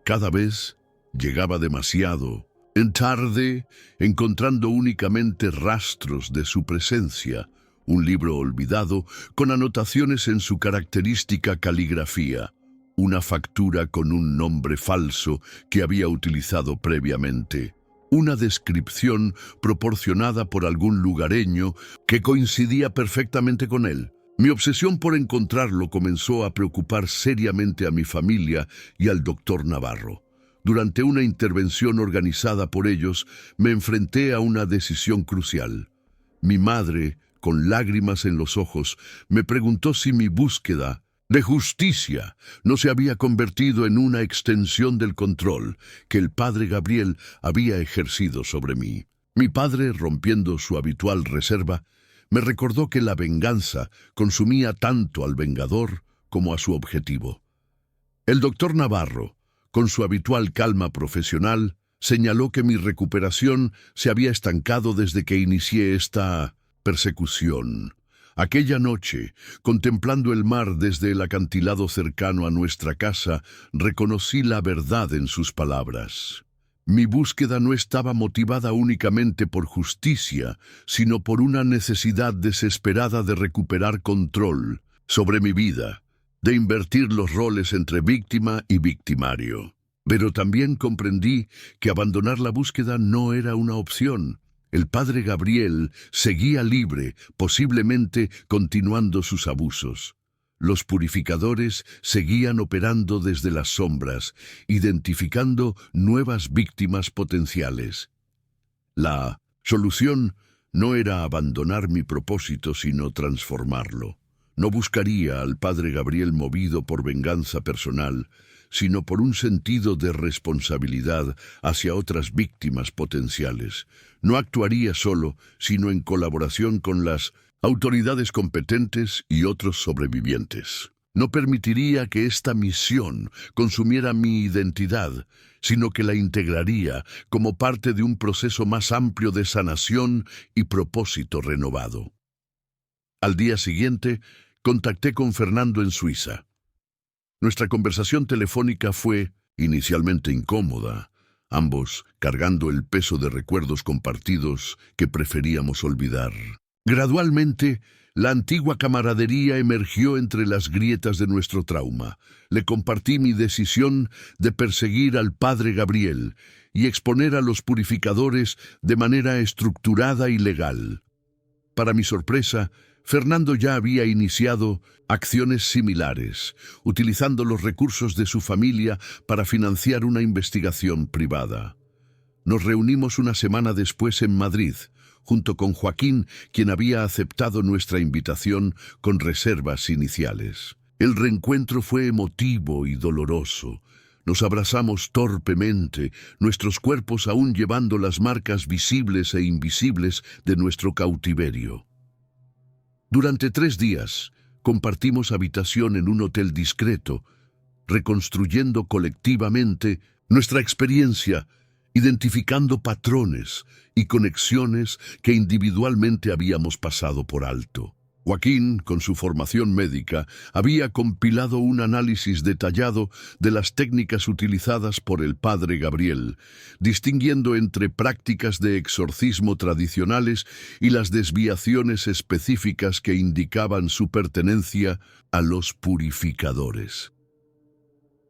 Cada vez llegaba demasiado tarde, encontrando únicamente rastros de su presencia, un libro olvidado con anotaciones en su característica caligrafía, una factura con un nombre falso que había utilizado previamente, una descripción proporcionada por algún lugareño que coincidía perfectamente con él. Mi obsesión por encontrarlo comenzó a preocupar seriamente a mi familia y al doctor Navarro. Durante una intervención organizada por ellos, me enfrenté a una decisión crucial. Mi madre, con lágrimas en los ojos, me preguntó si mi búsqueda de justicia no se había convertido en una extensión del control que el padre Gabriel había ejercido sobre mí. Mi padre, rompiendo su habitual reserva, me recordó que la venganza consumía tanto al vengador como a su objetivo. El doctor Navarro, con su habitual calma profesional, señaló que mi recuperación se había estancado desde que inicié esta persecución. Aquella noche, contemplando el mar desde el acantilado cercano a nuestra casa, reconocí la verdad en sus palabras. Mi búsqueda no estaba motivada únicamente por justicia, sino por una necesidad desesperada de recuperar control sobre mi vida, de invertir los roles entre víctima y victimario. Pero también comprendí que abandonar la búsqueda no era una opción. El padre Gabriel seguía libre, posiblemente continuando sus abusos. Los purificadores seguían operando desde las sombras, identificando nuevas víctimas potenciales. La solución no era abandonar mi propósito, sino transformarlo. No buscaría al padre Gabriel movido por venganza personal, sino por un sentido de responsabilidad hacia otras víctimas potenciales. No actuaría solo, sino en colaboración con las autoridades competentes y otros sobrevivientes. No permitiría que esta misión consumiera mi identidad, sino que la integraría como parte de un proceso más amplio de sanación y propósito renovado. Al día siguiente, contacté con Fernando en Suiza. Nuestra conversación telefónica fue inicialmente incómoda, ambos cargando el peso de recuerdos compartidos que preferíamos olvidar. Gradualmente, la antigua camaradería emergió entre las grietas de nuestro trauma. Le compartí mi decisión de perseguir al padre Gabriel y exponer a los purificadores de manera estructurada y legal. Para mi sorpresa, Fernando ya había iniciado acciones similares, utilizando los recursos de su familia para financiar una investigación privada. Nos reunimos una semana después en Madrid, junto con Joaquín, quien había aceptado nuestra invitación con reservas iniciales. El reencuentro fue emotivo y doloroso. Nos abrazamos torpemente, nuestros cuerpos aún llevando las marcas visibles e invisibles de nuestro cautiverio. Durante 3 días, compartimos habitación en un hotel discreto, reconstruyendo colectivamente nuestra experiencia, identificando patrones y conexiones que individualmente habíamos pasado por alto. Joaquín, con su formación médica, había compilado un análisis detallado de las técnicas utilizadas por el padre Gabriel, distinguiendo entre prácticas de exorcismo tradicionales y las desviaciones específicas que indicaban su pertenencia a los purificadores.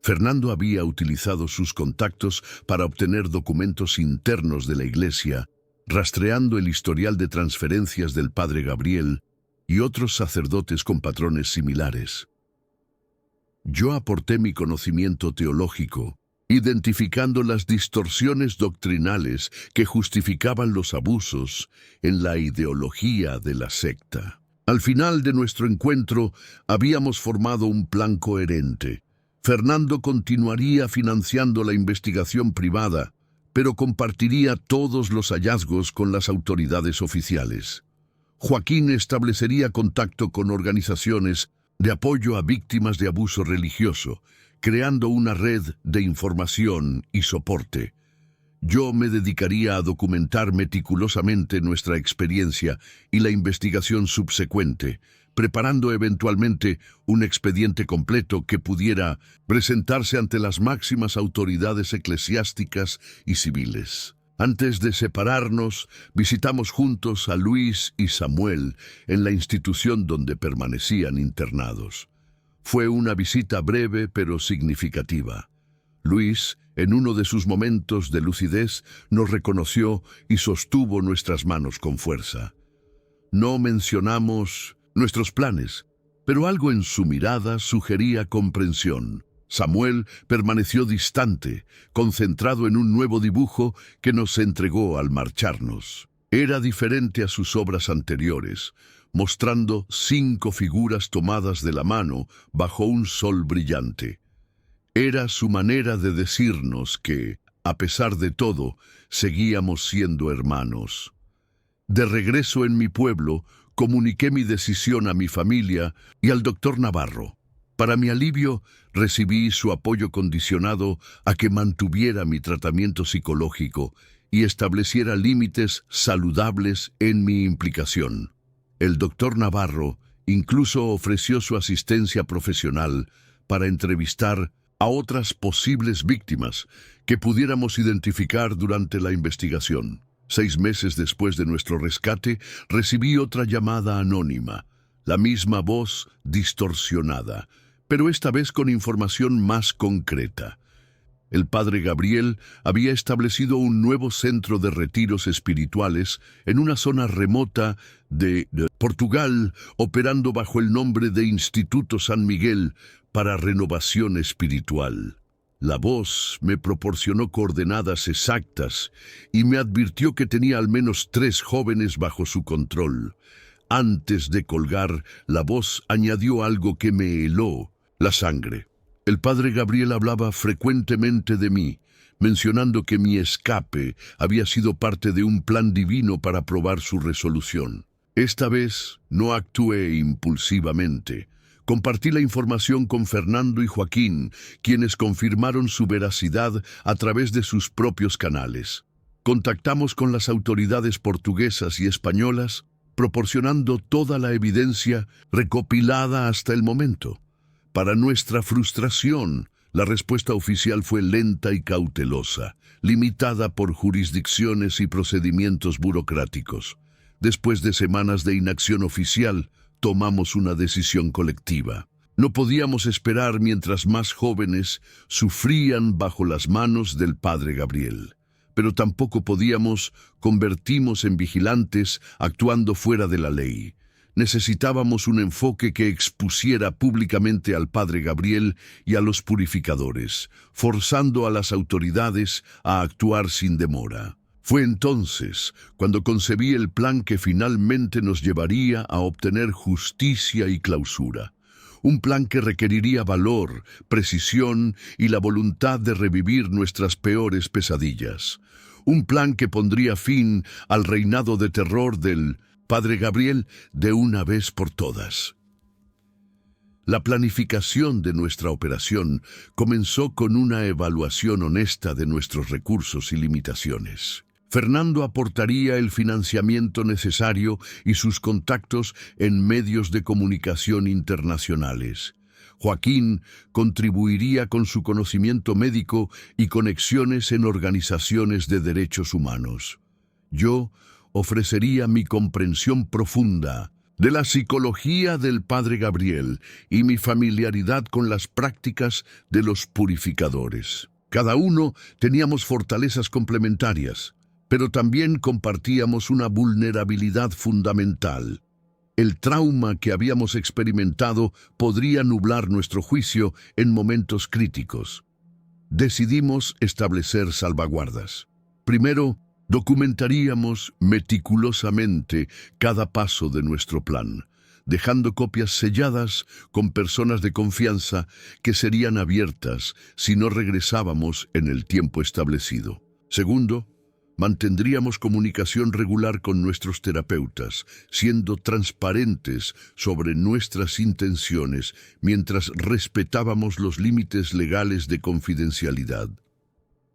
Fernando había utilizado sus contactos para obtener documentos internos de la Iglesia, rastreando el historial de transferencias del padre Gabriel y otros sacerdotes con patrones similares. Yo aporté mi conocimiento teológico, identificando las distorsiones doctrinales que justificaban los abusos en la ideología de la secta. Al final de nuestro encuentro, habíamos formado un plan coherente. Fernando continuaría financiando la investigación privada, pero compartiría todos los hallazgos con las autoridades oficiales. Joaquín establecería contacto con organizaciones de apoyo a víctimas de abuso religioso, creando una red de información y soporte. Yo me dedicaría a documentar meticulosamente nuestra experiencia y la investigación subsecuente, preparando eventualmente un expediente completo que pudiera presentarse ante las máximas autoridades eclesiásticas y civiles. Antes de separarnos, visitamos juntos a Luis y Samuel en la institución donde permanecían internados. Fue una visita breve pero significativa. Luis, en uno de sus momentos de lucidez, nos reconoció y sostuvo nuestras manos con fuerza. No mencionamos nuestros planes, pero algo en su mirada sugería comprensión. Samuel permaneció distante, concentrado en un nuevo dibujo que nos entregó al marcharnos. Era diferente a sus obras anteriores, mostrando 5 figuras tomadas de la mano bajo un sol brillante. Era su manera de decirnos que, a pesar de todo, seguíamos siendo hermanos. De regreso en mi pueblo, comuniqué mi decisión a mi familia y al doctor Navarro. Para mi alivio, recibí su apoyo condicionado a que mantuviera mi tratamiento psicológico y estableciera límites saludables en mi implicación. El doctor Navarro incluso ofreció su asistencia profesional para entrevistar a otras posibles víctimas que pudiéramos identificar durante la investigación. 6 meses después de nuestro rescate, recibí otra llamada anónima, la misma voz distorsionada, pero esta vez con información más concreta. El padre Gabriel había establecido un nuevo centro de retiros espirituales en una zona remota de Portugal, operando bajo el nombre de Instituto San Miguel para Renovación Espiritual. La voz me proporcionó coordenadas exactas y me advirtió que tenía al menos 3 jóvenes bajo su control. Antes de colgar, la voz añadió algo que me heló la sangre. El padre Gabriel hablaba frecuentemente de mí, mencionando que mi escape había sido parte de un plan divino para probar su resolución. Esta vez no actué impulsivamente. Compartí la información con Fernando y Joaquín, quienes confirmaron su veracidad a través de sus propios canales. Contactamos con las autoridades portuguesas y españolas, proporcionando toda la evidencia recopilada hasta el momento. Para nuestra frustración, la respuesta oficial fue lenta y cautelosa, limitada por jurisdicciones y procedimientos burocráticos. Después de semanas de inacción oficial, tomamos una decisión colectiva. No podíamos esperar mientras más jóvenes sufrían bajo las manos del padre Gabriel. Pero tampoco podíamos convertirnos en vigilantes actuando fuera de la ley. Necesitábamos un enfoque que expusiera públicamente al padre Gabriel y a los purificadores, forzando a las autoridades a actuar sin demora. Fue entonces cuando concebí el plan que finalmente nos llevaría a obtener justicia y clausura. Un plan que requeriría valor, precisión y la voluntad de revivir nuestras peores pesadillas. Un plan que pondría fin al reinado de terror del padre Gabriel de una vez por todas. La planificación de nuestra operación comenzó con una evaluación honesta de nuestros recursos y limitaciones. Fernando aportaría el financiamiento necesario y sus contactos en medios de comunicación internacionales. Joaquín contribuiría con su conocimiento médico y conexiones en organizaciones de derechos humanos. Yo ofrecería mi comprensión profunda de la psicología del padre Gabriel y mi familiaridad con las prácticas de los purificadores. Cada uno teníamos fortalezas complementarias, pero también compartíamos una vulnerabilidad fundamental. El trauma que habíamos experimentado podría nublar nuestro juicio en momentos críticos. Decidimos establecer salvaguardas. Primero, documentaríamos meticulosamente cada paso de nuestro plan, dejando copias selladas con personas de confianza que serían abiertas si no regresábamos en el tiempo establecido. Segundo, mantendríamos comunicación regular con nuestros terapeutas, siendo transparentes sobre nuestras intenciones mientras respetábamos los límites legales de confidencialidad.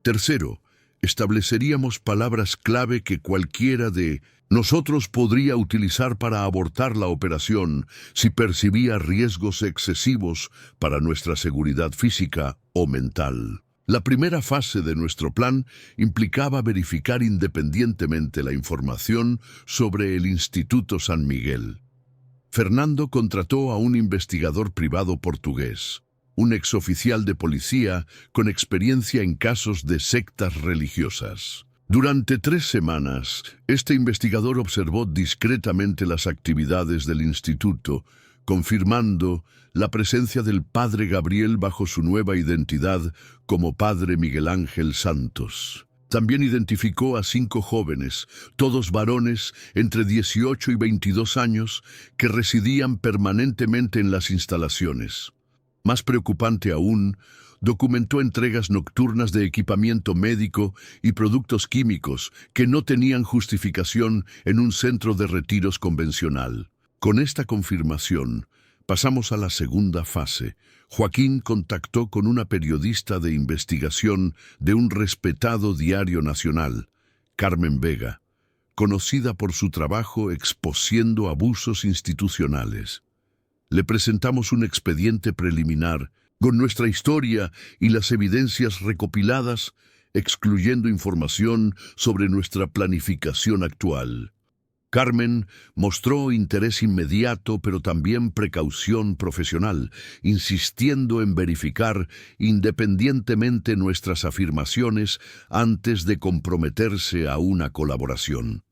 Tercero, estableceríamos palabras clave que cualquiera de nosotros podría utilizar para abortar la operación si percibía riesgos excesivos para nuestra seguridad física o mental. La primera fase de nuestro plan implicaba verificar independientemente la información sobre el Instituto San Miguel. Fernando contrató a un investigador privado portugués, un exoficial de policía con experiencia en casos de sectas religiosas. Durante 3 semanas, este investigador observó discretamente las actividades del instituto, confirmando la presencia del padre Gabriel bajo su nueva identidad como padre Miguel Ángel Santos. También identificó a 5 jóvenes, todos varones entre 18 y 22 años, que residían permanentemente en las instalaciones. Más preocupante aún, documentó entregas nocturnas de equipamiento médico y productos químicos que no tenían justificación en un centro de retiros convencional. Con esta confirmación, pasamos a la segunda fase. Joaquín contactó con una periodista de investigación de un respetado diario nacional, Carmen Vega, conocida por su trabajo exposiendo abusos institucionales. Le presentamos un expediente preliminar con nuestra historia y las evidencias recopiladas, excluyendo información sobre nuestra planificación actual. Carmen mostró interés inmediato, pero también precaución profesional, insistiendo en verificar independientemente nuestras afirmaciones antes de comprometerse a una colaboración.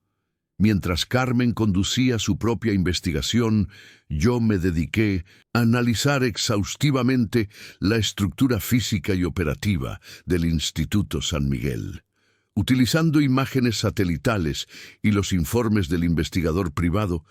Mientras Carmen conducía su propia investigación, yo me dediqué a analizar exhaustivamente la estructura física y operativa del Instituto San Miguel. Utilizando imágenes satelitales y los informes del investigador privado,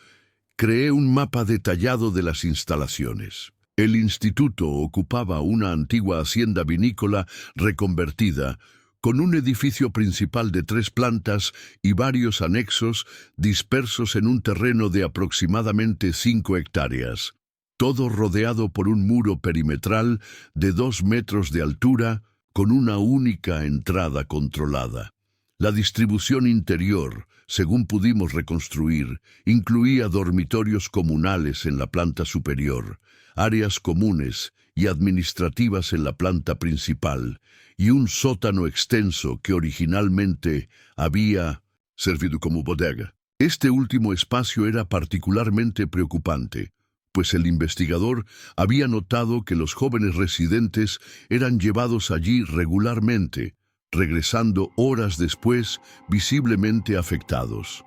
creé un mapa detallado de las instalaciones. El instituto ocupaba una antigua hacienda vinícola reconvertida, con un edificio principal de 3 plantas y varios anexos dispersos en un terreno de aproximadamente 5 hectáreas, todo rodeado por un muro perimetral de 2 metros de altura, con una única entrada controlada. La distribución interior, según pudimos reconstruir, incluía dormitorios comunales en la planta superior, áreas comunes y administrativas en la planta principal, y un sótano extenso que originalmente había servido como bodega. Este último espacio era particularmente preocupante, pues el investigador había notado que los jóvenes residentes eran llevados allí regularmente, regresando horas después visiblemente afectados.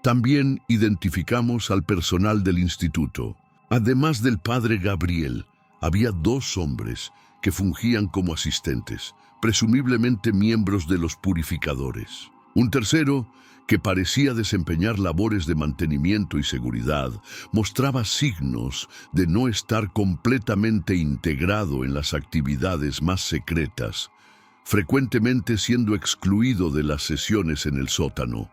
También identificamos al personal del instituto. Además del padre Gabriel, había 2 hombres que fungían como asistentes, presumiblemente miembros de los purificadores. Un tercero, que parecía desempeñar labores de mantenimiento y seguridad, mostraba signos de no estar completamente integrado en las actividades más secretas, frecuentemente siendo excluido de las sesiones en el sótano.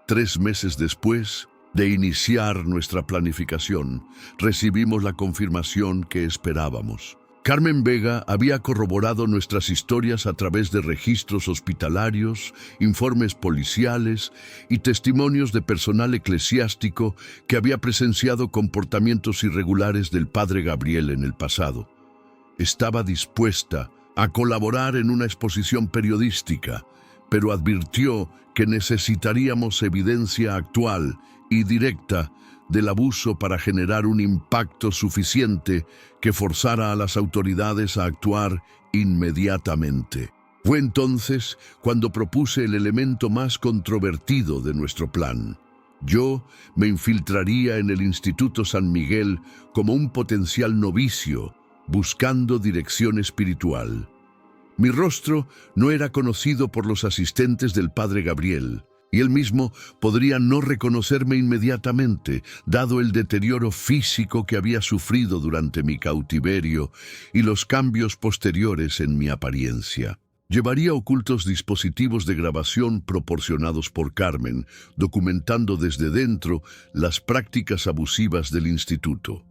3 meses después de iniciar nuestra planificación, recibimos la confirmación que esperábamos. Carmen Vega había corroborado nuestras historias a través de registros hospitalarios, informes policiales y testimonios de personal eclesiástico que había presenciado comportamientos irregulares del padre Gabriel en el pasado. Estaba dispuesta a colaborar en una exposición periodística, pero advirtió que necesitaríamos evidencia actual y directa del abuso para generar un impacto suficiente que forzara a las autoridades a actuar inmediatamente. Fue entonces cuando propuse el elemento más controvertido de nuestro plan. Yo me infiltraría en el Instituto San Miguel como un potencial novicio, buscando dirección espiritual. Mi rostro no era conocido por los asistentes del padre Gabriel, y él mismo podría no reconocerme inmediatamente, dado el deterioro físico que había sufrido durante mi cautiverio y los cambios posteriores en mi apariencia. Llevaría ocultos dispositivos de grabación proporcionados por Carmen, documentando desde dentro las prácticas abusivas del instituto.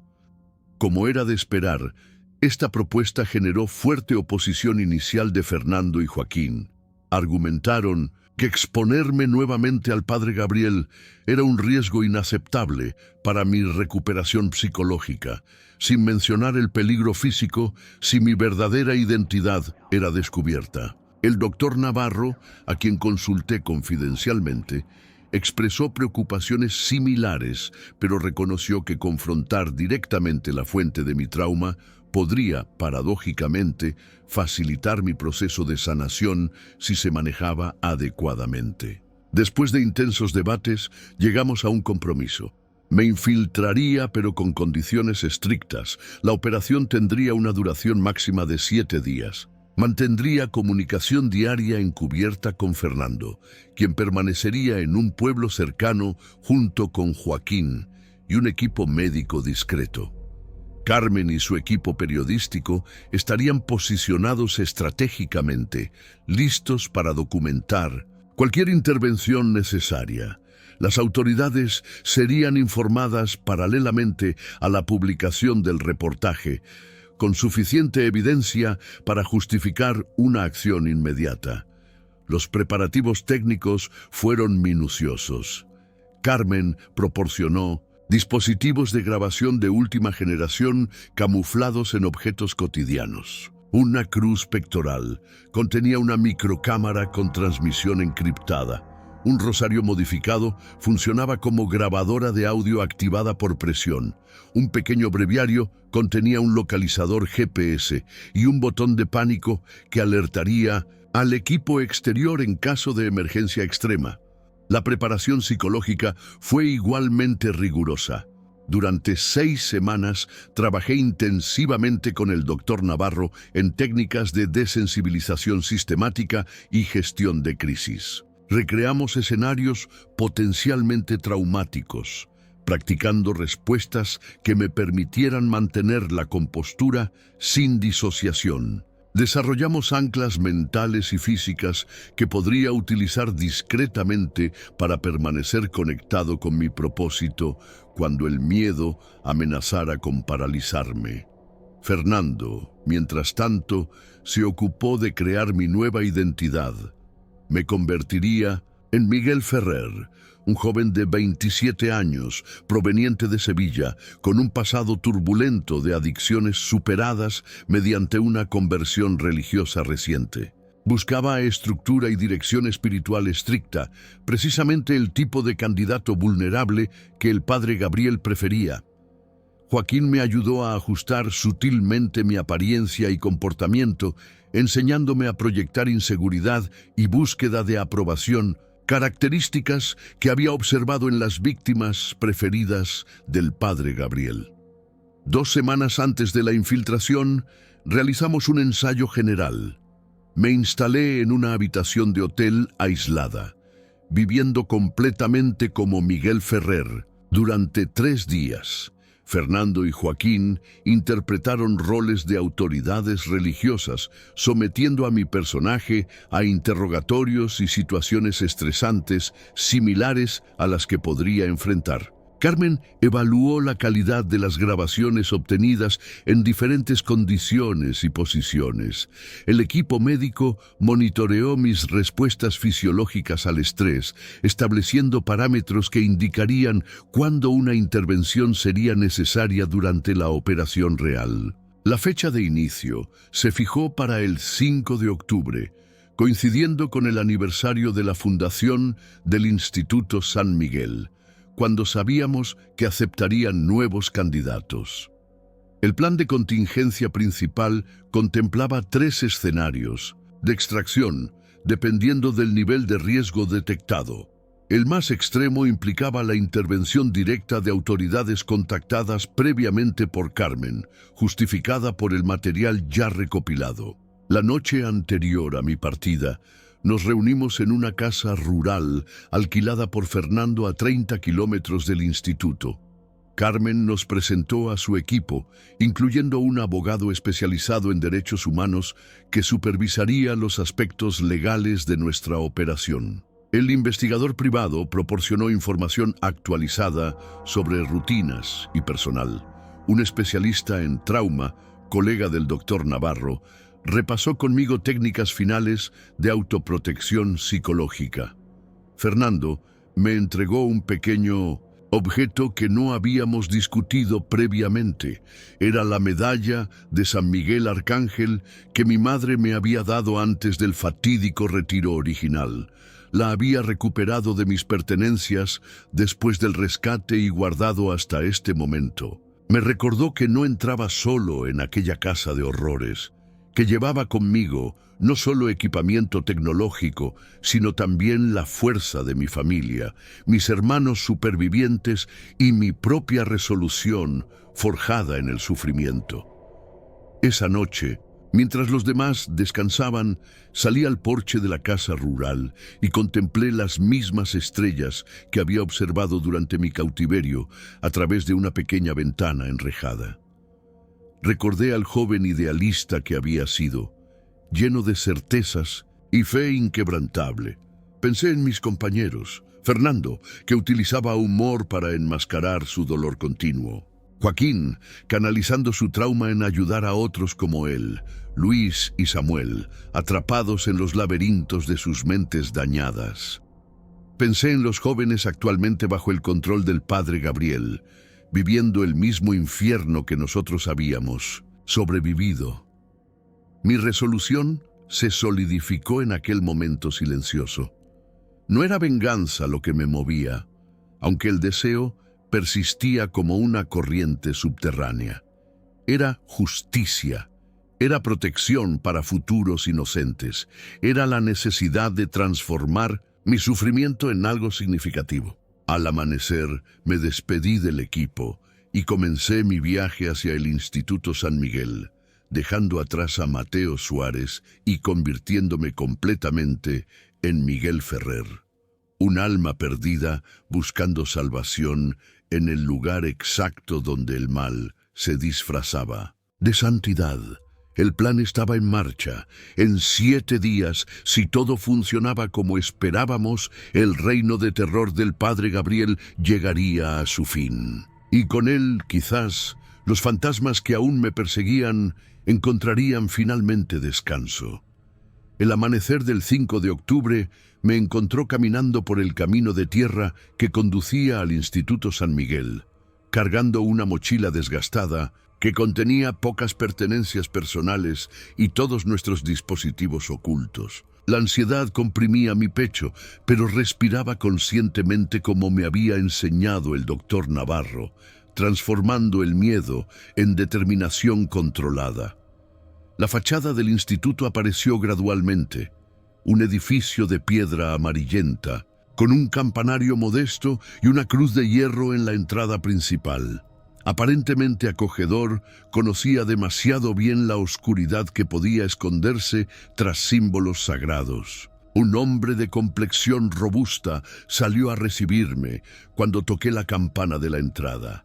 Como era de esperar, esta propuesta generó fuerte oposición inicial de Fernando y Joaquín. Argumentaron que exponerme nuevamente al padre Gabriel era un riesgo inaceptable para mi recuperación psicológica, sin mencionar el peligro físico si mi verdadera identidad era descubierta. El doctor Navarro, a quien consulté confidencialmente, expresó preocupaciones similares, pero reconoció que confrontar directamente la fuente de mi trauma podría, paradójicamente, facilitar mi proceso de sanación si se manejaba adecuadamente. Después de intensos debates, llegamos a un compromiso. Me infiltraría, pero con condiciones estrictas. La operación tendría una duración máxima de 7 días. Mantendría comunicación diaria encubierta con Fernando, quien permanecería en un pueblo cercano junto con Joaquín y un equipo médico discreto. Carmen y su equipo periodístico estarían posicionados estratégicamente, listos para documentar cualquier intervención necesaria. Las autoridades serían informadas paralelamente a la publicación del reportaje, con suficiente evidencia para justificar una acción inmediata. Los preparativos técnicos fueron minuciosos. Carmen proporcionó dispositivos de grabación de última generación camuflados en objetos cotidianos. Una cruz pectoral contenía una microcámara con transmisión encriptada. Un rosario modificado funcionaba como grabadora de audio activada por presión. Un pequeño breviario contenía un localizador GPS y un botón de pánico que alertaría al equipo exterior en caso de emergencia extrema. La preparación psicológica fue igualmente rigurosa. Durante 6 semanas trabajé intensivamente con el Dr. Navarro en técnicas de desensibilización sistemática y gestión de crisis. Recreamos escenarios potencialmente traumáticos, practicando respuestas que me permitieran mantener la compostura sin disociación. Desarrollamos anclas mentales y físicas que podría utilizar discretamente para permanecer conectado con mi propósito cuando el miedo amenazara con paralizarme. Fernando, mientras tanto, se ocupó de crear mi nueva identidad. Me convertiría en Miguel Ferrer, un joven de 27 años, proveniente de Sevilla, con un pasado turbulento de adicciones superadas mediante una conversión religiosa reciente. Buscaba estructura y dirección espiritual estricta, precisamente el tipo de candidato vulnerable que el padre Gabriel prefería. Joaquín me ayudó a ajustar sutilmente mi apariencia y comportamiento, enseñándome a proyectar inseguridad y búsqueda de aprobación, características que había observado en las víctimas preferidas del padre Gabriel. 2 semanas antes de la infiltración, realizamos un ensayo general. Me instalé en una habitación de hotel aislada, viviendo completamente como Miguel Ferrer durante 3 días. Fernando y Joaquín interpretaron roles de autoridades religiosas, sometiendo a mi personaje a interrogatorios y situaciones estresantes similares a las que podría enfrentar. Carmen evaluó la calidad de las grabaciones obtenidas en diferentes condiciones y posiciones. El equipo médico monitoreó mis respuestas fisiológicas al estrés, estableciendo parámetros que indicarían cuándo una intervención sería necesaria durante la operación real. La fecha de inicio se fijó para el 5 de octubre, coincidiendo con el aniversario de la fundación del Instituto San Miguel, cuando sabíamos que aceptarían nuevos candidatos. El plan de contingencia principal contemplaba 3 escenarios de extracción, dependiendo del nivel de riesgo detectado. El más extremo implicaba la intervención directa de autoridades contactadas previamente por Carmen, justificada por el material ya recopilado. La noche anterior a mi partida, nos reunimos en una casa rural alquilada por Fernando a 30 kilómetros del instituto. Carmen nos presentó a su equipo, incluyendo un abogado especializado en derechos humanos que supervisaría los aspectos legales de nuestra operación. El investigador privado proporcionó información actualizada sobre rutinas y personal. Un especialista en trauma, colega del Dr. Navarro, repasó conmigo técnicas finales de autoprotección psicológica. Fernando me entregó un pequeño objeto que no habíamos discutido previamente. Era la medalla de San Miguel Arcángel que mi madre me había dado antes del fatídico retiro original. La había recuperado de mis pertenencias después del rescate y guardado hasta este momento. Me recordó que no entraba solo en aquella casa de horrores. que llevaba conmigo no solo equipamiento tecnológico, sino también la fuerza de mi familia, mis hermanos supervivientes y mi propia resolución forjada en el sufrimiento. Esa noche, mientras los demás descansaban, salí al porche de la casa rural y contemplé las mismas estrellas que había observado durante mi cautiverio a través de una pequeña ventana enrejada. Recordé al joven idealista que había sido, lleno de certezas y fe inquebrantable. Pensé en mis compañeros, Fernando, que utilizaba humor para enmascarar su dolor continuo; Joaquín, canalizando su trauma en ayudar a otros como él; Luis y Samuel, atrapados en los laberintos de sus mentes dañadas. Pensé en los jóvenes actualmente bajo el control del padre Gabriel, viviendo el mismo infierno que nosotros habíamos sobrevivido. Mi resolución se solidificó en aquel momento silencioso. No era venganza lo que me movía, aunque el deseo persistía como una corriente subterránea. Era justicia, era protección para futuros inocentes, era la necesidad de transformar mi sufrimiento en algo significativo. Al amanecer me despedí del equipo y comencé mi viaje hacia el Instituto San Miguel, dejando atrás a Mateo Suárez y convirtiéndome completamente en Miguel Ferrer, un alma perdida buscando salvación en el lugar exacto donde el mal se disfrazaba de santidad. El plan estaba en marcha. En 7 días, si todo funcionaba como esperábamos, el reino de terror del padre Gabriel llegaría a su fin. Y con él, quizás, los fantasmas que aún me perseguían encontrarían finalmente descanso. El amanecer del 5 de octubre me encontró caminando por el camino de tierra que conducía al Instituto San Miguel, cargando una mochila desgastada que contenía pocas pertenencias personales y todos nuestros dispositivos ocultos. La ansiedad comprimía mi pecho, pero respiraba conscientemente como me había enseñado el doctor Navarro, transformando el miedo en determinación controlada. La fachada del instituto apareció gradualmente, un edificio de piedra amarillenta, con un campanario modesto y una cruz de hierro en la entrada principal. Aparentemente acogedor, conocía demasiado bien la oscuridad que podía esconderse tras símbolos sagrados. Un hombre de complexión robusta salió a recibirme cuando toqué la campana de la entrada.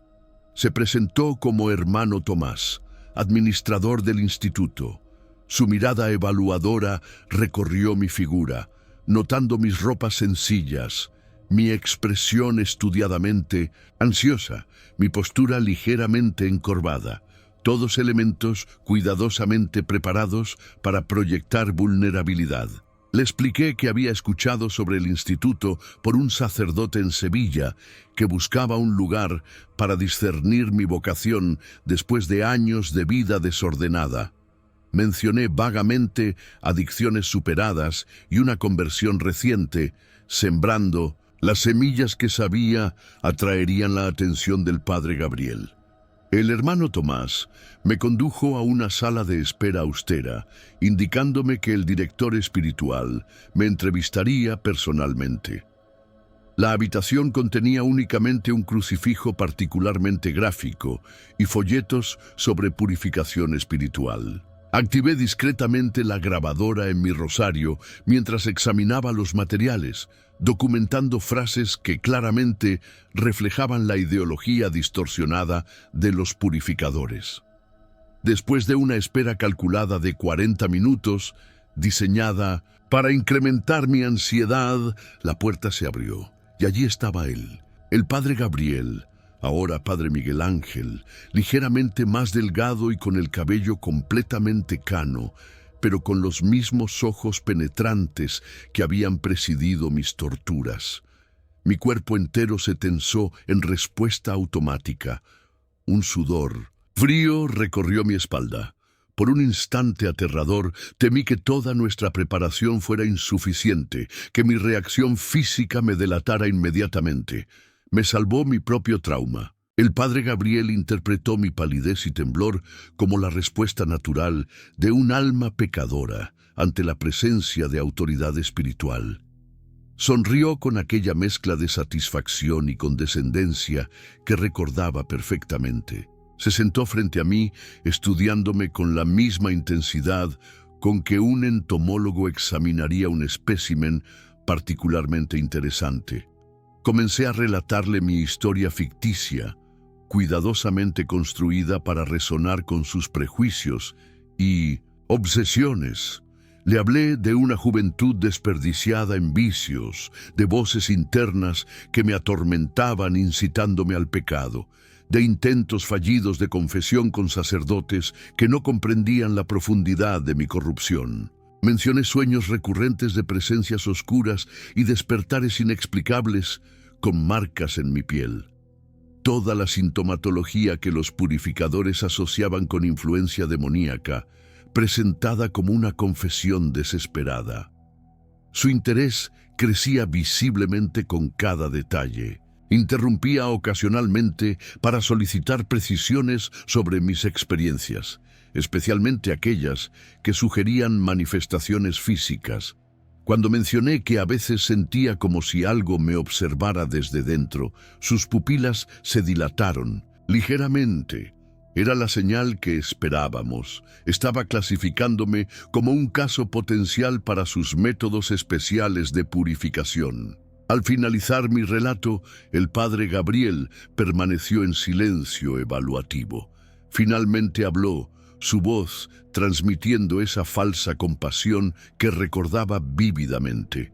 Se presentó como hermano Tomás, administrador del instituto. Su mirada evaluadora recorrió mi figura, notando mis ropas sencillas, mi expresión estudiadamente ansiosa, mi postura ligeramente encorvada, todos elementos cuidadosamente preparados para proyectar vulnerabilidad. Le expliqué que había escuchado sobre el instituto por un sacerdote en Sevilla que buscaba un lugar para discernir mi vocación después de años de vida desordenada. Mencioné vagamente adicciones superadas y una conversión reciente, sembrando las semillas que sabía atraerían la atención del padre Gabriel. El hermano Tomás me condujo a una sala de espera austera, indicándome que el director espiritual me entrevistaría personalmente. La habitación contenía únicamente un crucifijo particularmente gráfico y folletos sobre purificación espiritual. Activé discretamente la grabadora en mi rosario mientras examinaba los materiales, documentando frases que claramente reflejaban la ideología distorsionada de los purificadores. Después de una espera calculada de 40 minutos, diseñada para incrementar mi ansiedad, la puerta se abrió y allí estaba él, el padre Gabriel, ahora padre Miguel Ángel, ligeramente más delgado y con el cabello completamente cano, pero con los mismos ojos penetrantes que habían presidido mis torturas. Mi cuerpo entero se tensó en respuesta automática. Un sudor frío recorrió mi espalda. Por un instante aterrador, temí que toda nuestra preparación fuera insuficiente, que mi reacción física me delatara inmediatamente. Me salvó mi propio trauma. El padre Gabriel interpretó mi palidez y temblor como la respuesta natural de un alma pecadora ante la presencia de autoridad espiritual. Sonrió con aquella mezcla de satisfacción y condescendencia que recordaba perfectamente. Se sentó frente a mí, estudiándome con la misma intensidad con que un entomólogo examinaría un espécimen particularmente interesante. Comencé a relatarle mi historia ficticia, cuidadosamente construida para resonar con sus prejuicios y obsesiones. Le hablé de una juventud desperdiciada en vicios, de voces internas que me atormentaban incitándome al pecado, de intentos fallidos de confesión con sacerdotes que no comprendían la profundidad de mi corrupción. Mencioné sueños recurrentes de presencias oscuras y despertares inexplicables con marcas en mi piel. Toda la sintomatología que los purificadores asociaban con influencia demoníaca, presentada como una confesión desesperada. Su interés crecía visiblemente con cada detalle. Interrumpía ocasionalmente para solicitar precisiones sobre mis experiencias, especialmente aquellas que sugerían manifestaciones físicas. Cuando mencioné que a veces sentía como si algo me observara desde dentro, sus pupilas se dilataron ligeramente. Era la señal que esperábamos. Estaba clasificándome como un caso potencial para sus métodos especiales de purificación. Al finalizar mi relato, el padre Gabriel permaneció en silencio evaluativo. Finalmente habló, su voz transmitiendo esa falsa compasión que recordaba vívidamente.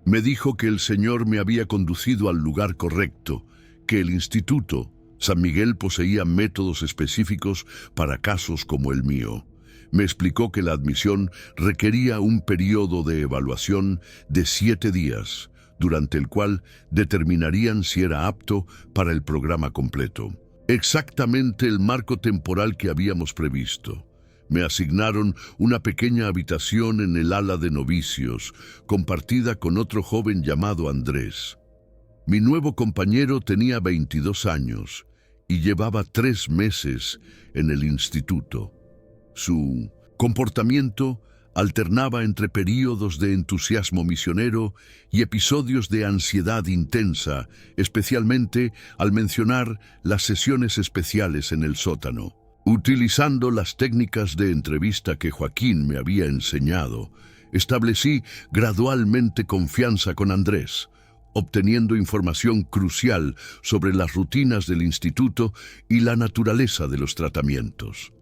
Me dijo que el Señor me había conducido al lugar correcto, que el Instituto San Miguel poseía métodos específicos para casos como el mío. Me explicó que la admisión requería un periodo de evaluación de 7 días, durante el cual determinarían si era apto para el programa completo. Exactamente el marco temporal que habíamos previsto. Me asignaron una pequeña habitación en el ala de novicios, compartida con otro joven llamado Andrés. Mi nuevo compañero tenía 22 años y llevaba 3 meses en el instituto. Su comportamiento alternaba entre períodos de entusiasmo misionero y episodios de ansiedad intensa, especialmente al mencionar las sesiones especiales en el sótano. Utilizando las técnicas de entrevista que Joaquín me había enseñado, establecí gradualmente confianza con Andrés, obteniendo información crucial sobre las rutinas del instituto y la naturaleza de los tratamientos.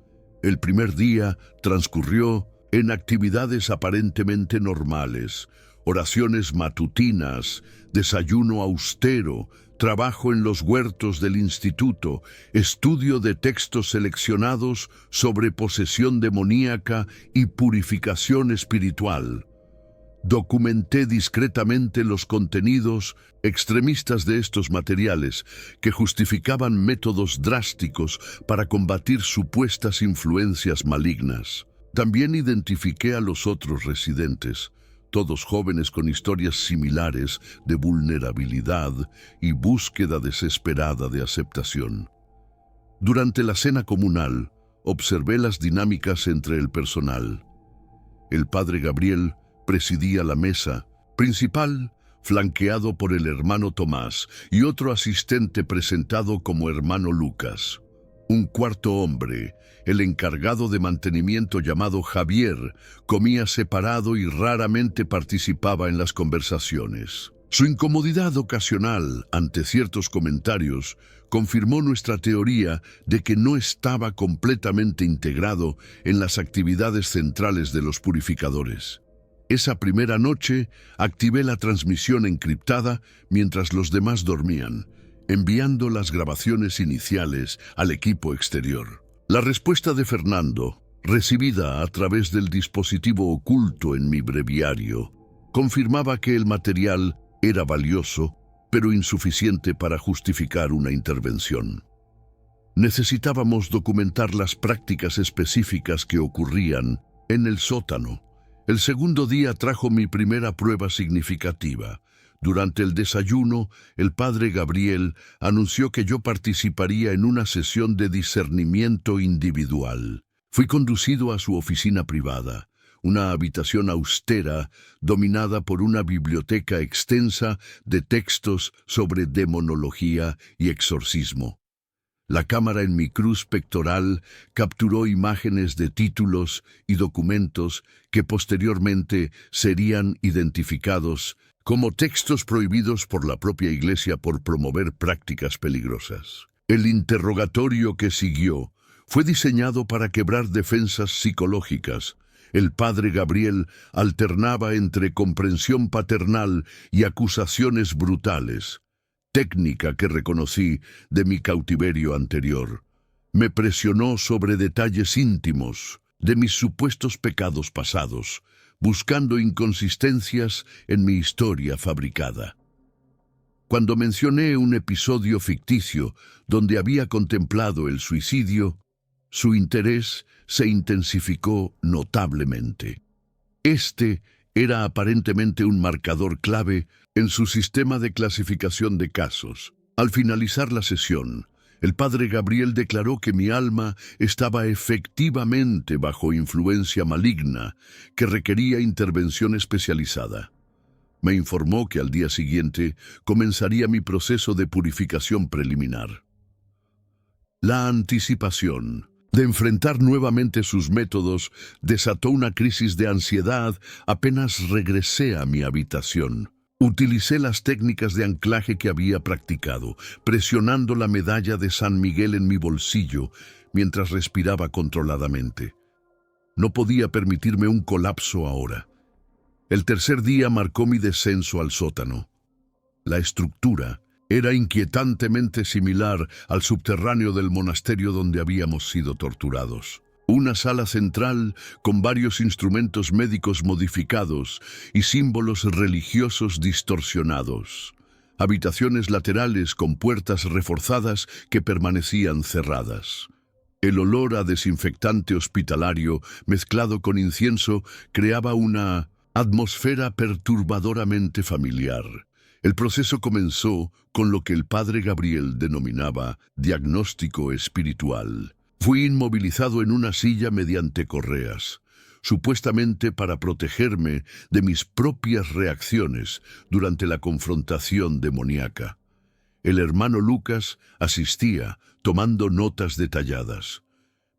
El primer día transcurrió en actividades aparentemente normales, oraciones matutinas, desayuno austero, trabajo en los huertos del instituto, estudio de textos seleccionados sobre posesión demoníaca y purificación espiritual. Documenté discretamente los contenidos extremistas de estos materiales que justificaban métodos drásticos para combatir supuestas influencias malignas. También identifiqué a los otros residentes, todos jóvenes con historias similares de vulnerabilidad y búsqueda desesperada de aceptación. Durante la cena comunal, observé las dinámicas entre el personal. El padre Gabriel presidía la mesa principal, flanqueado por el hermano Tomás y otro asistente presentado como hermano Lucas. Un cuarto hombre, el encargado de mantenimiento llamado Javier, comía separado y raramente participaba en las conversaciones. Su incomodidad ocasional ante ciertos comentarios confirmó nuestra teoría de que no estaba completamente integrado en las actividades centrales de los purificadores. Esa primera noche activé la transmisión encriptada mientras los demás dormían, enviando las grabaciones iniciales al equipo exterior. La respuesta de Fernando, recibida a través del dispositivo oculto en mi breviario, confirmaba que el material era valioso, pero insuficiente para justificar una intervención. Necesitábamos documentar las prácticas específicas que ocurrían en el sótano. El segundo día trajo mi primera prueba significativa. Durante el desayuno, el padre Gabriel anunció que yo participaría en una sesión de discernimiento individual. Fui conducido a su oficina privada, una habitación austera dominada por una biblioteca extensa de textos sobre demonología y exorcismo. La cámara en mi cruz pectoral capturó imágenes de títulos y documentos que posteriormente serían identificados como textos prohibidos por la propia Iglesia por promover prácticas peligrosas. El interrogatorio que siguió fue diseñado para quebrar defensas psicológicas. El padre Gabriel alternaba entre comprensión paternal y acusaciones brutales, técnica que reconocí de mi cautiverio anterior. Me presionó sobre detalles íntimos de mis supuestos pecados pasados, buscando inconsistencias en mi historia fabricada. Cuando mencioné un episodio ficticio donde había contemplado el suicidio, su interés se intensificó notablemente. Este era aparentemente un marcador clave en su sistema de clasificación de casos. Al finalizar la sesión, el padre Gabriel declaró que mi alma estaba efectivamente bajo influencia maligna que requería intervención especializada. Me informó que al día siguiente comenzaría mi proceso de purificación preliminar. La anticipación de enfrentar nuevamente sus métodos desató una crisis de ansiedad apenas regresé a mi habitación. Utilicé las técnicas de anclaje que había practicado, presionando la medalla de San Miguel en mi bolsillo mientras respiraba controladamente. No podía permitirme un colapso ahora. El tercer día marcó mi descenso al sótano. La estructura era inquietantemente similar al subterráneo del monasterio donde habíamos sido torturados. Una sala central con varios instrumentos médicos modificados y símbolos religiosos distorsionados. Habitaciones laterales con puertas reforzadas que permanecían cerradas. El olor a desinfectante hospitalario mezclado con incienso creaba una atmósfera perturbadoramente familiar. El proceso comenzó con lo que el padre Gabriel denominaba diagnóstico espiritual. Fui inmovilizado en una silla mediante correas, supuestamente para protegerme de mis propias reacciones durante la confrontación demoníaca. El hermano Lucas asistía, tomando notas detalladas.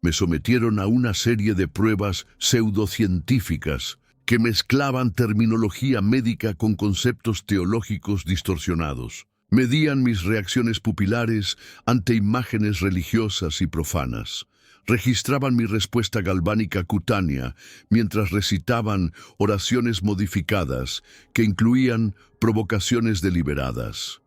Me sometieron a una serie de pruebas pseudocientíficas que mezclaban terminología médica con conceptos teológicos distorsionados. Medían mis reacciones pupilares ante imágenes religiosas y profanas. Registraban mi respuesta galvánica cutánea mientras recitaban oraciones modificadas que incluían provocaciones deliberadas.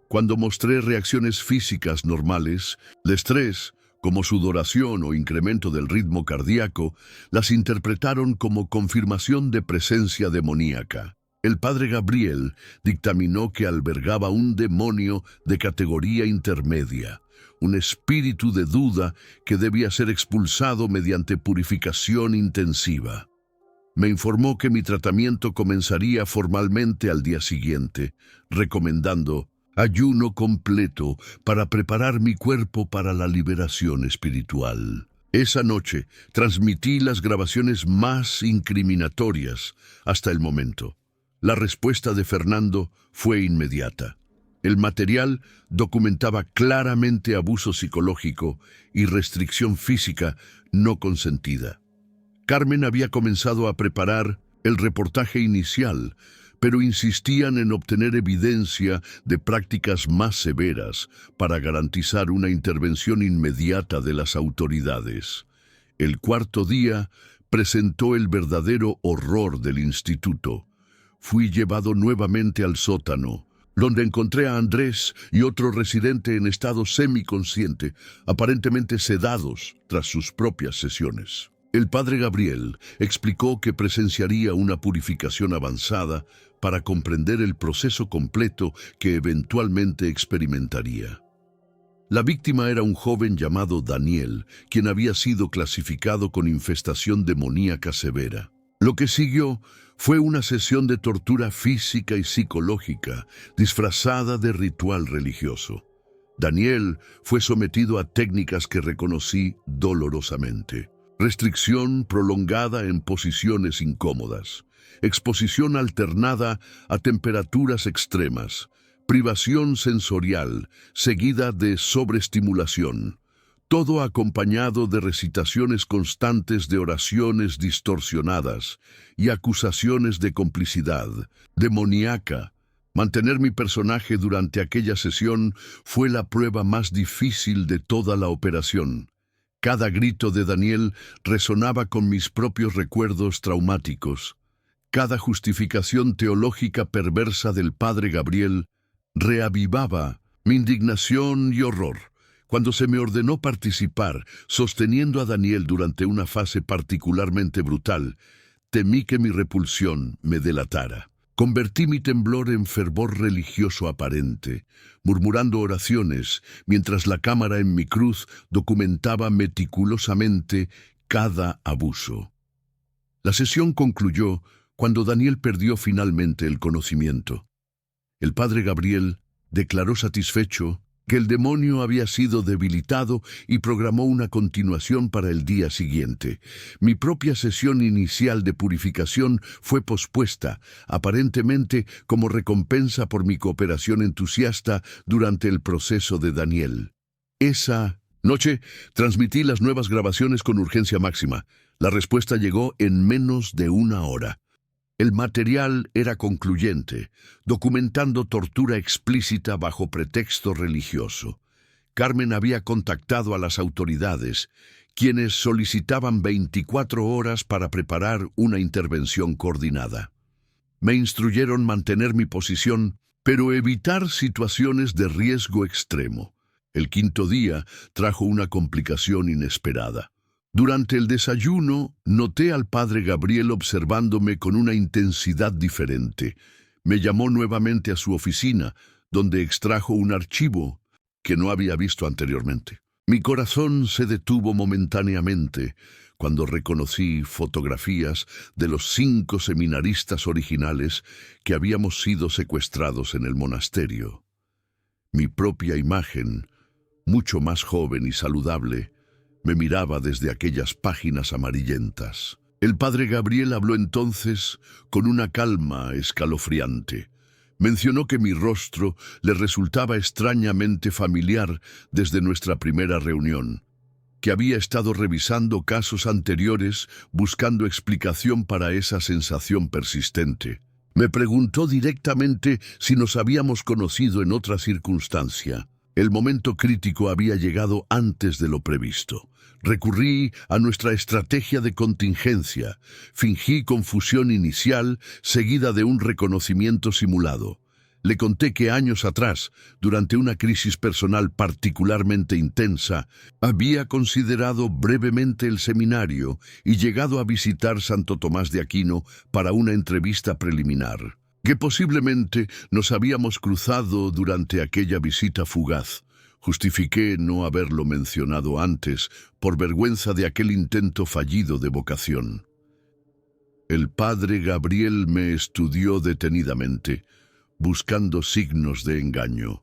Cuando mostré reacciones físicas normales, el estrés, como sudoración o incremento del ritmo cardíaco, las interpretaron como confirmación de presencia demoníaca. El padre Gabriel dictaminó que albergaba un demonio de categoría intermedia, un espíritu de duda que debía ser expulsado mediante purificación intensiva. Me informó que mi tratamiento comenzaría formalmente al día siguiente, recomendando ayuno completo para preparar mi cuerpo para la liberación espiritual. Esa noche transmití las grabaciones más incriminatorias hasta el momento. La respuesta de Fernando fue inmediata. El material documentaba claramente abuso psicológico y restricción física no consentida. Carmen había comenzado a preparar el reportaje inicial, pero insistían en obtener evidencia de prácticas más severas para garantizar una intervención inmediata de las autoridades. El cuarto día presentó el verdadero horror del instituto. Fui llevado nuevamente al sótano, donde encontré a Andrés y otro residente en estado semiconsciente, aparentemente sedados tras sus propias sesiones. El padre Gabriel explicó que presenciaría una purificación avanzada para comprender el proceso completo que eventualmente experimentaría. La víctima era un joven llamado Daniel, quien había sido clasificado con infestación demoníaca severa. Lo que siguió Fue una sesión de tortura física y psicológica, disfrazada de ritual religioso. Daniel fue sometido a técnicas que reconocí dolorosamente. Restricción prolongada en posiciones incómodas, exposición alternada a temperaturas extremas, privación sensorial seguida de sobreestimulación, todo acompañado de recitaciones constantes de oraciones distorsionadas y acusaciones de complicidad demoníaca. Mantener mi personaje durante aquella sesión fue la prueba más difícil de toda la operación. Cada grito de Daniel resonaba con mis propios recuerdos traumáticos. Cada justificación teológica perversa del padre Gabriel reavivaba mi indignación y horror. Cuando se me ordenó participar, sosteniendo a Daniel durante una fase particularmente brutal, temí que mi repulsión me delatara. Convertí mi temblor en fervor religioso aparente, murmurando oraciones, mientras la cámara en mi cruz documentaba meticulosamente cada abuso. La sesión concluyó cuando Daniel perdió finalmente el conocimiento. El padre Gabriel declaró satisfecho que el demonio había sido debilitado y programó una continuación para el día siguiente. Mi propia sesión inicial de purificación fue pospuesta, aparentemente como recompensa por mi cooperación entusiasta durante el proceso de Daniel. Esa noche transmití las nuevas grabaciones con urgencia máxima. La respuesta llegó en menos de una hora. El material era concluyente, documentando tortura explícita bajo pretexto religioso. Carmen había contactado a las autoridades, quienes solicitaban 24 horas para preparar una intervención coordinada. Me instruyeron mantener mi posición, pero evitar situaciones de riesgo extremo. El quinto día trajo una complicación inesperada. Durante el desayuno, noté al padre Gabriel observándome con una intensidad diferente. Me llamó nuevamente a su oficina, donde extrajo un archivo que no había visto anteriormente. Mi corazón se detuvo momentáneamente cuando reconocí fotografías de los 5 seminaristas originales que habíamos sido secuestrados en el monasterio. Mi propia imagen, mucho más joven y saludable, me miraba desde aquellas páginas amarillentas. El padre Gabriel habló entonces con una calma escalofriante. Mencionó que mi rostro le resultaba extrañamente familiar desde nuestra primera reunión, que había estado revisando casos anteriores buscando explicación para esa sensación persistente. Me preguntó directamente si nos habíamos conocido en otra circunstancia. El momento crítico había llegado antes de lo previsto. Recurrí a nuestra estrategia de contingencia. Fingí confusión inicial, seguida de un reconocimiento simulado. Le conté que años atrás, durante una crisis personal particularmente intensa, había considerado brevemente el seminario y llegado a visitar Santo Tomás de Aquino para una entrevista preliminar. Que posiblemente nos habíamos cruzado durante aquella visita fugaz. Justifiqué no haberlo mencionado antes por vergüenza de aquel intento fallido de vocación. El padre Gabriel me estudió detenidamente, buscando signos de engaño.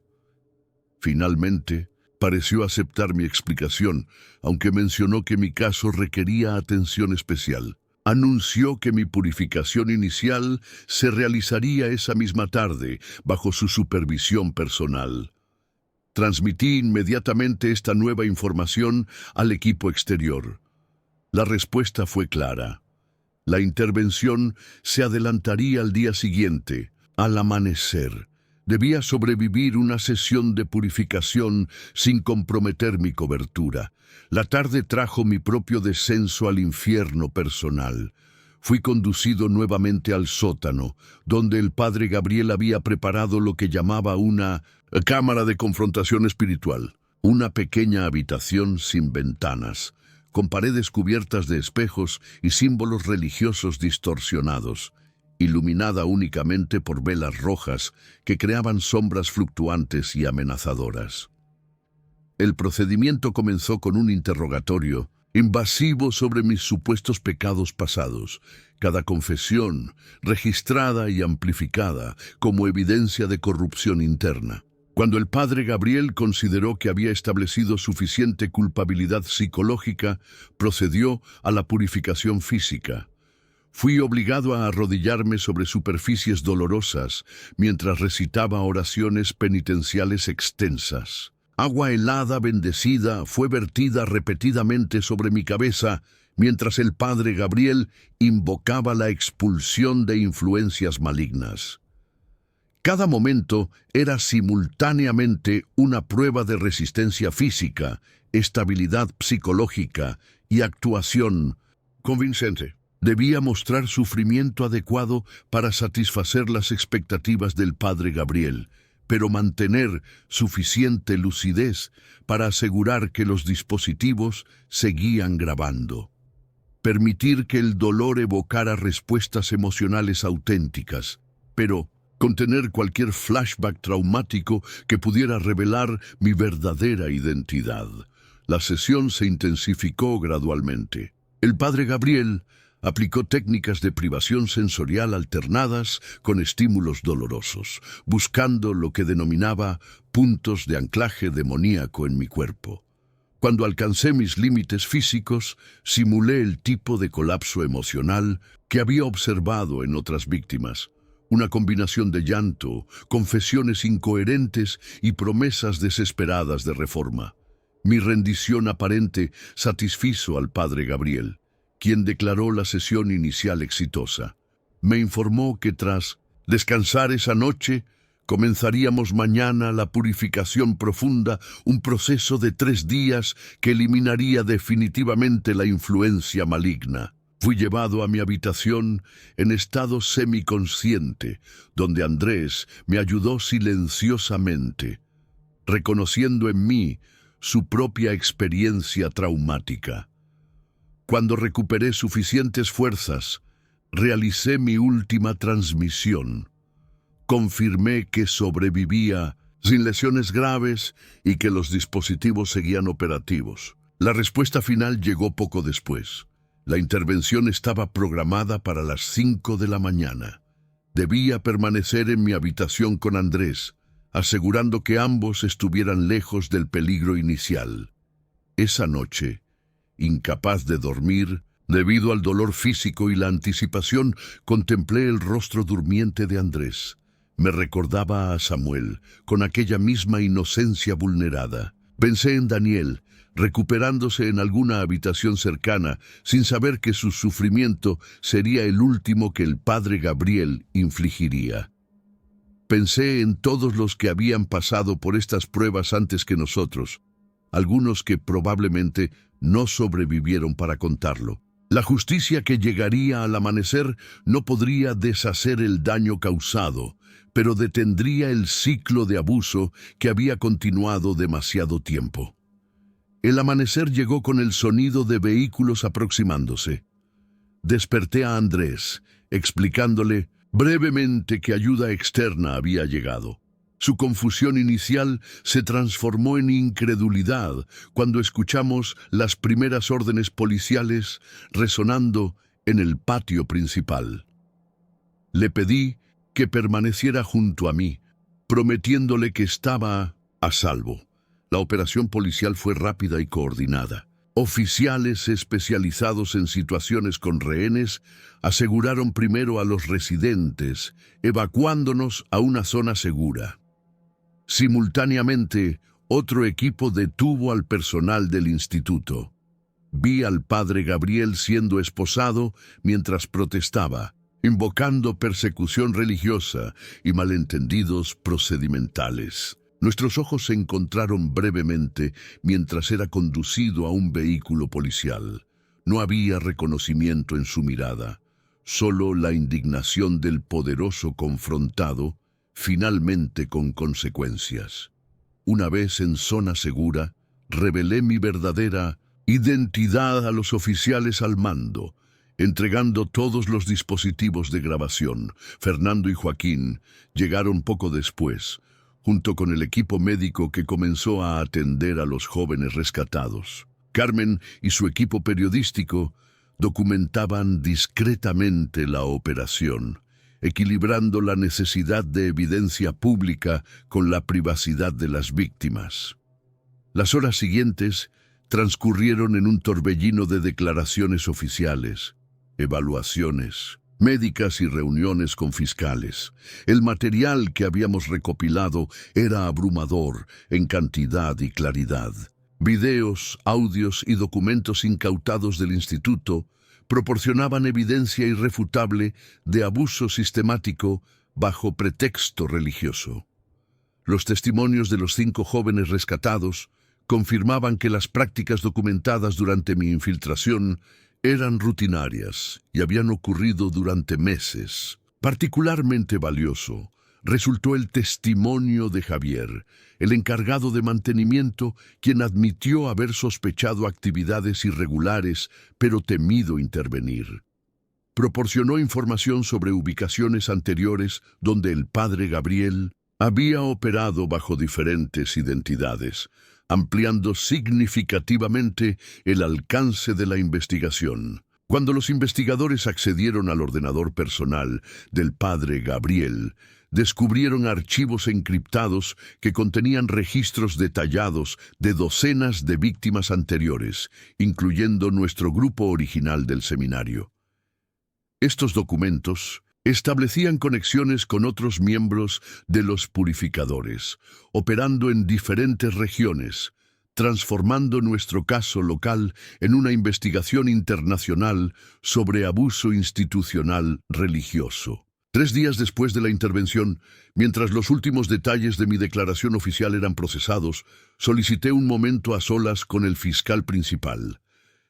Finalmente, pareció aceptar mi explicación, aunque mencionó que mi caso requería atención especial. Anunció que mi purificación inicial se realizaría esa misma tarde, bajo su supervisión personal. Transmití inmediatamente esta nueva información al equipo exterior. La respuesta fue clara. La intervención se adelantaría al día siguiente, al amanecer. Debía sobrevivir una sesión de purificación sin comprometer mi cobertura. La tarde trajo mi propio descenso al infierno personal. Fui conducido nuevamente al sótano, donde el padre Gabriel había preparado lo que llamaba una cámara de confrontación espiritual. Una pequeña habitación sin ventanas, con paredes cubiertas de espejos y símbolos religiosos distorsionados, iluminada únicamente por velas rojas que creaban sombras fluctuantes y amenazadoras. El procedimiento comenzó con un interrogatorio invasivo sobre mis supuestos pecados pasados, cada confesión registrada y amplificada como evidencia de corrupción interna. Cuando el padre Gabriel consideró que había establecido suficiente culpabilidad psicológica, procedió a la purificación física. Fui obligado a arrodillarme sobre superficies dolorosas mientras recitaba oraciones penitenciales extensas. Agua helada bendecida fue vertida repetidamente sobre mi cabeza mientras el padre Gabriel invocaba la expulsión de influencias malignas. Cada momento era simultáneamente una prueba de resistencia física, estabilidad psicológica y actuación convincente. Debía mostrar sufrimiento adecuado para satisfacer las expectativas del padre Gabriel, pero mantener suficiente lucidez para asegurar que los dispositivos seguían grabando. Permitir que el dolor evocara respuestas emocionales auténticas, pero contener cualquier flashback traumático que pudiera revelar mi verdadera identidad. La sesión se intensificó gradualmente. El padre Gabriel aplicó técnicas de privación sensorial alternadas con estímulos dolorosos, buscando lo que denominaba puntos de anclaje demoníaco en mi cuerpo. Cuando alcancé mis límites físicos, simulé el tipo de colapso emocional que había observado en otras víctimas. Una combinación de llanto, confesiones incoherentes y promesas desesperadas de reforma. Mi rendición aparente satisfizo al padre Gabriel, quien declaró la sesión inicial exitosa. Me informó que tras descansar esa noche, comenzaríamos mañana la purificación profunda, un proceso de 3 días que eliminaría definitivamente la influencia maligna. Fui llevado a mi habitación en estado semiconsciente, donde Andrés me ayudó silenciosamente, reconociendo en mí su propia experiencia traumática. Cuando recuperé suficientes fuerzas, realicé mi última transmisión. Confirmé que sobrevivía sin lesiones graves y que los dispositivos seguían operativos. La respuesta final llegó poco después. La intervención estaba programada para las 5 de la mañana. Debía permanecer en mi habitación con Andrés, asegurando que ambos estuvieran lejos del peligro inicial. Esa noche, incapaz de dormir, debido al dolor físico y la anticipación, contemplé el rostro durmiente de Andrés. Me recordaba a Samuel, con aquella misma inocencia vulnerada. Pensé en Daniel, recuperándose en alguna habitación cercana, sin saber que su sufrimiento sería el último que el padre Gabriel infligiría. Pensé en todos los que habían pasado por estas pruebas antes que nosotros, algunos que probablemente no sobrevivieron para contarlo. La justicia que llegaría al amanecer no podría deshacer el daño causado, pero detendría el ciclo de abuso que había continuado demasiado tiempo. El amanecer llegó con el sonido de vehículos aproximándose. Desperté a Andrés, explicándole brevemente que ayuda externa había llegado. Su confusión inicial se transformó en incredulidad cuando escuchamos las primeras órdenes policiales resonando en el patio principal. Le pedí que permaneciera junto a mí, prometiéndole que estaba a salvo. La operación policial fue rápida y coordinada. Oficiales especializados en situaciones con rehenes aseguraron primero a los residentes, evacuándonos a una zona segura. Simultáneamente, otro equipo detuvo al personal del instituto. Vi al padre Gabriel siendo esposado mientras protestaba, invocando persecución religiosa y malentendidos procedimentales. Nuestros ojos se encontraron brevemente mientras era conducido a un vehículo policial. No había reconocimiento en su mirada, solo la indignación del poderoso confrontado, finalmente con consecuencias. Una vez en zona segura, revelé mi verdadera identidad a los oficiales al mando, entregando todos los dispositivos de grabación. Fernando y Joaquín llegaron poco después, junto con el equipo médico que comenzó a atender a los jóvenes rescatados. Carmen y su equipo periodístico documentaban discretamente la operación, equilibrando la necesidad de evidencia pública con la privacidad de las víctimas. Las horas siguientes transcurrieron en un torbellino de declaraciones oficiales, evaluaciones médicas y reuniones con fiscales. El material que habíamos recopilado era abrumador en cantidad y claridad. Videos, audios y documentos incautados del instituto proporcionaban evidencia irrefutable de abuso sistemático bajo pretexto religioso. Los testimonios de los 5 jóvenes rescatados confirmaban que las prácticas documentadas durante mi infiltración eran rutinarias y habían ocurrido durante meses. Particularmente valioso resultó el testimonio de Javier, el encargado de mantenimiento, quien admitió haber sospechado actividades irregulares, pero temido intervenir. Proporcionó información sobre ubicaciones anteriores donde el padre Gabriel había operado bajo diferentes identidades, ampliando significativamente el alcance de la investigación. Cuando los investigadores accedieron al ordenador personal del padre Gabriel, descubrieron archivos encriptados que contenían registros detallados de docenas de víctimas anteriores, incluyendo nuestro grupo original del seminario. Estos documentos establecían conexiones con otros miembros de los purificadores, operando en diferentes regiones, transformando nuestro caso local en una investigación internacional sobre abuso institucional religioso. 3 días después de la intervención, mientras los últimos detalles de mi declaración oficial eran procesados, solicité un momento a solas con el fiscal principal.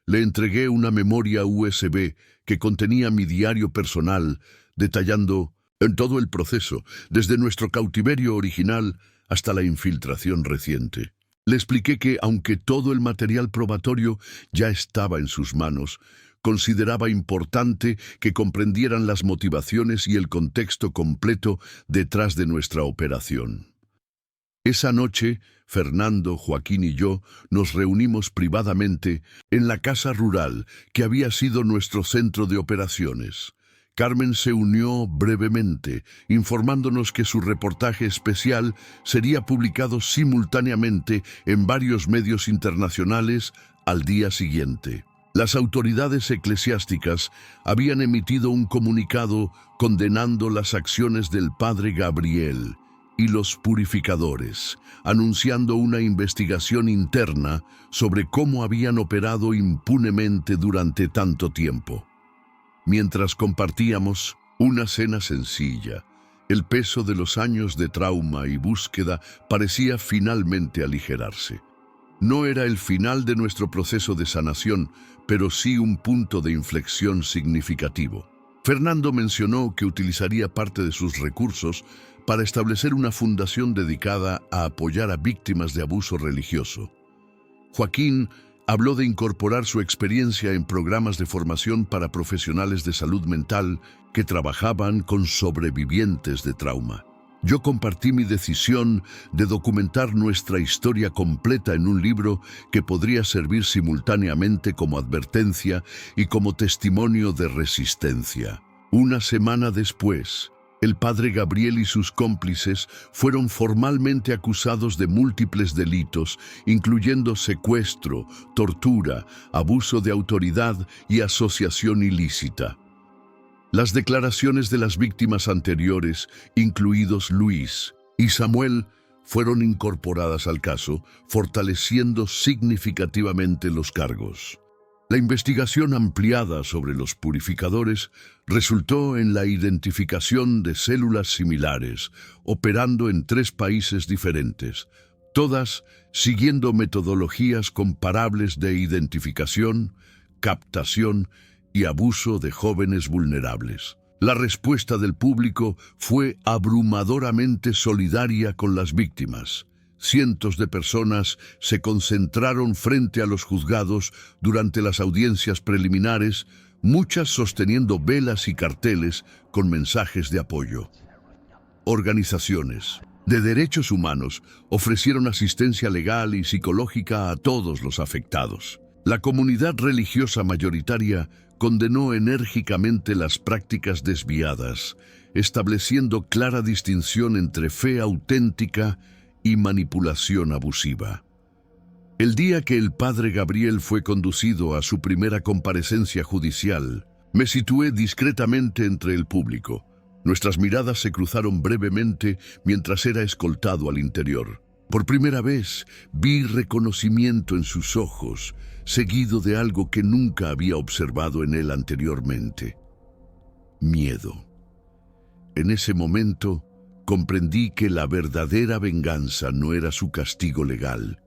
Le entregué una memoria USB que contenía mi diario personal, detallando en todo el proceso, desde nuestro cautiverio original hasta la infiltración reciente. Le expliqué que, aunque todo el material probatorio ya estaba en sus manos, consideraba importante que comprendieran las motivaciones y el contexto completo detrás de nuestra operación. Esa noche, Fernando, Joaquín y yo nos reunimos privadamente en la casa rural que había sido nuestro centro de operaciones. Carmen se unió brevemente, informándonos que su reportaje especial sería publicado simultáneamente en varios medios internacionales al día siguiente. Las autoridades eclesiásticas habían emitido un comunicado condenando las acciones del padre Gabriel y los purificadores, anunciando una investigación interna sobre cómo habían operado impunemente durante tanto tiempo. Mientras compartíamos una cena sencilla, el peso de los años de trauma y búsqueda parecía finalmente aligerarse. No era el final de nuestro proceso de sanación, pero sí un punto de inflexión significativo. Fernando mencionó que utilizaría parte de sus recursos para establecer una fundación dedicada a apoyar a víctimas de abuso religioso. Joaquín habló de incorporar su experiencia en programas de formación para profesionales de salud mental que trabajaban con sobrevivientes de trauma. Yo compartí mi decisión de documentar nuestra historia completa en un libro que podría servir simultáneamente como advertencia y como testimonio de resistencia. Una semana después, el padre Gabriel y sus cómplices fueron formalmente acusados de múltiples delitos, incluyendo secuestro, tortura, abuso de autoridad y asociación ilícita. Las declaraciones de las víctimas anteriores, incluidos Luis y Samuel, fueron incorporadas al caso, fortaleciendo significativamente los cargos. La investigación ampliada sobre los purificadores resultó en la identificación de células similares, operando en 3 países diferentes, todas siguiendo metodologías comparables de identificación, captación y abuso de jóvenes vulnerables. La respuesta del público fue abrumadoramente solidaria con las víctimas. Cientos de personas se concentraron frente a los juzgados durante las audiencias preliminares, muchas sosteniendo velas y carteles con mensajes de apoyo. Organizaciones de derechos humanos ofrecieron asistencia legal y psicológica a todos los afectados. La comunidad religiosa mayoritaria condenó enérgicamente las prácticas desviadas, estableciendo clara distinción entre fe auténtica y manipulación abusiva. El día que el padre Gabriel fue conducido a su primera comparecencia judicial, me situé discretamente entre el público. Nuestras miradas se cruzaron brevemente mientras era escoltado al interior. Por primera vez vi reconocimiento en sus ojos, seguido de algo que nunca había observado en él anteriormente: miedo. En ese momento comprendí que la verdadera venganza no era su castigo legal,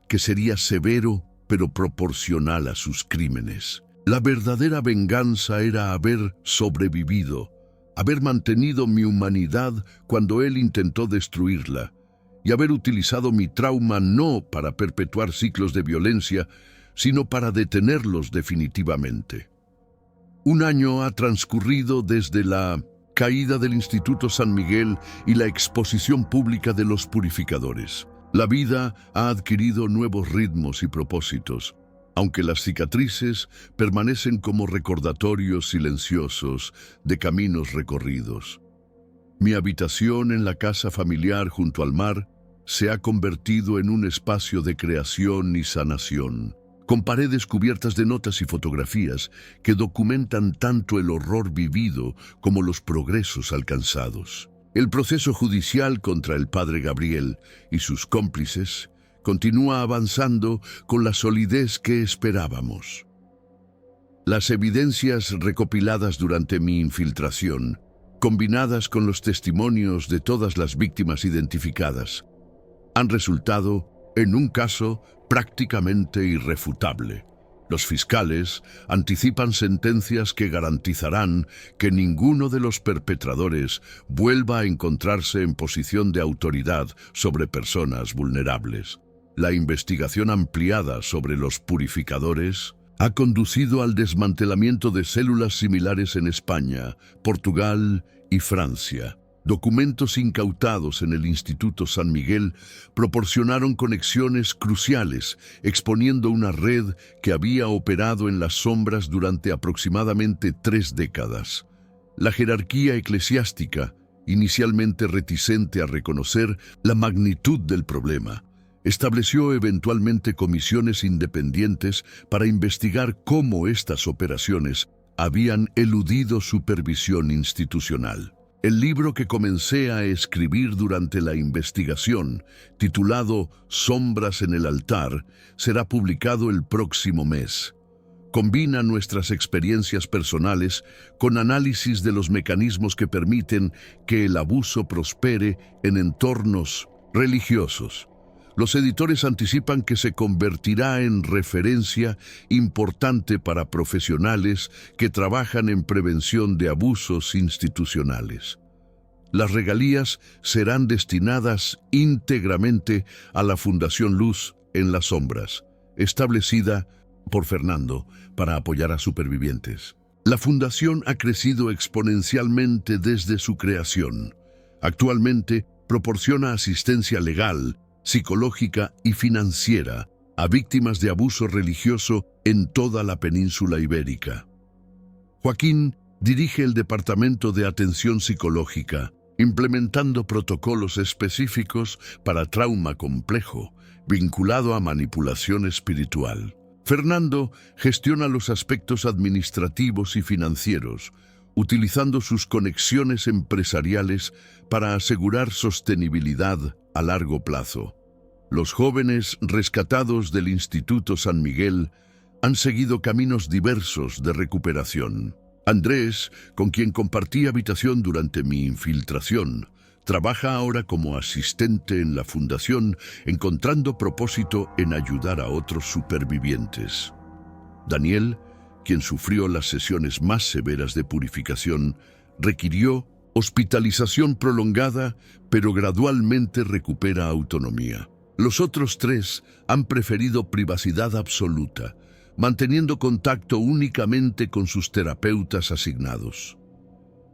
que sería severo pero proporcional a sus crímenes. La verdadera venganza era haber sobrevivido, haber mantenido mi humanidad cuando él intentó destruirla, y haber utilizado mi trauma no para perpetuar ciclos de violencia, sino para detenerlos definitivamente. Un año ha transcurrido desde la caída del Instituto San Miguel y la exposición pública de los purificadores. La vida ha adquirido nuevos ritmos y propósitos, aunque las cicatrices permanecen como recordatorios silenciosos de caminos recorridos. Mi habitación en la casa familiar junto al mar se ha convertido en un espacio de creación y sanación, con paredes cubiertas de notas y fotografías que documentan tanto el horror vivido como los progresos alcanzados. El proceso judicial contra el padre Gabriel y sus cómplices continúa avanzando con la solidez que esperábamos. Las evidencias recopiladas durante mi infiltración, combinadas con los testimonios de todas las víctimas identificadas, han resultado en un caso prácticamente irrefutable. Los fiscales anticipan sentencias que garantizarán que ninguno de los perpetradores vuelva a encontrarse en posición de autoridad sobre personas vulnerables. La investigación ampliada sobre los purificadores ha conducido al desmantelamiento de células similares en España, Portugal y Francia. Documentos incautados en el Instituto San Miguel proporcionaron conexiones cruciales, exponiendo una red que había operado en las sombras durante aproximadamente 3 décadas. La jerarquía eclesiástica, inicialmente reticente a reconocer la magnitud del problema, estableció eventualmente comisiones independientes para investigar cómo estas operaciones habían eludido supervisión institucional. El libro que comencé a escribir durante la investigación, titulado Sombras en el altar, será publicado el próximo mes. Combina nuestras experiencias personales con análisis de los mecanismos que permiten que el abuso prospere en entornos religiosos. Los editores anticipan que se convertirá en referencia importante para profesionales que trabajan en prevención de abusos institucionales. Las regalías serán destinadas íntegramente a la Fundación Luz en las Sombras, establecida por Fernando para apoyar a supervivientes. La fundación ha crecido exponencialmente desde su creación. Actualmente proporciona asistencia legal, psicológica y financiera a víctimas de abuso religioso en toda la península ibérica. Joaquín dirige el Departamento de Atención Psicológica, implementando protocolos específicos para trauma complejo, vinculado a manipulación espiritual. Fernando gestiona los aspectos administrativos y financieros, utilizando sus conexiones empresariales para asegurar sostenibilidad a largo plazo. Los jóvenes rescatados del Instituto San Miguel han seguido caminos diversos de recuperación. Andrés, con quien compartí habitación durante mi infiltración, trabaja ahora como asistente en la fundación, encontrando propósito en ayudar a otros supervivientes. Daniel, quien sufrió las sesiones más severas de purificación, requirió hospitalización prolongada, pero gradualmente recupera autonomía. Los otros 3 han preferido privacidad absoluta, manteniendo contacto únicamente con sus terapeutas asignados.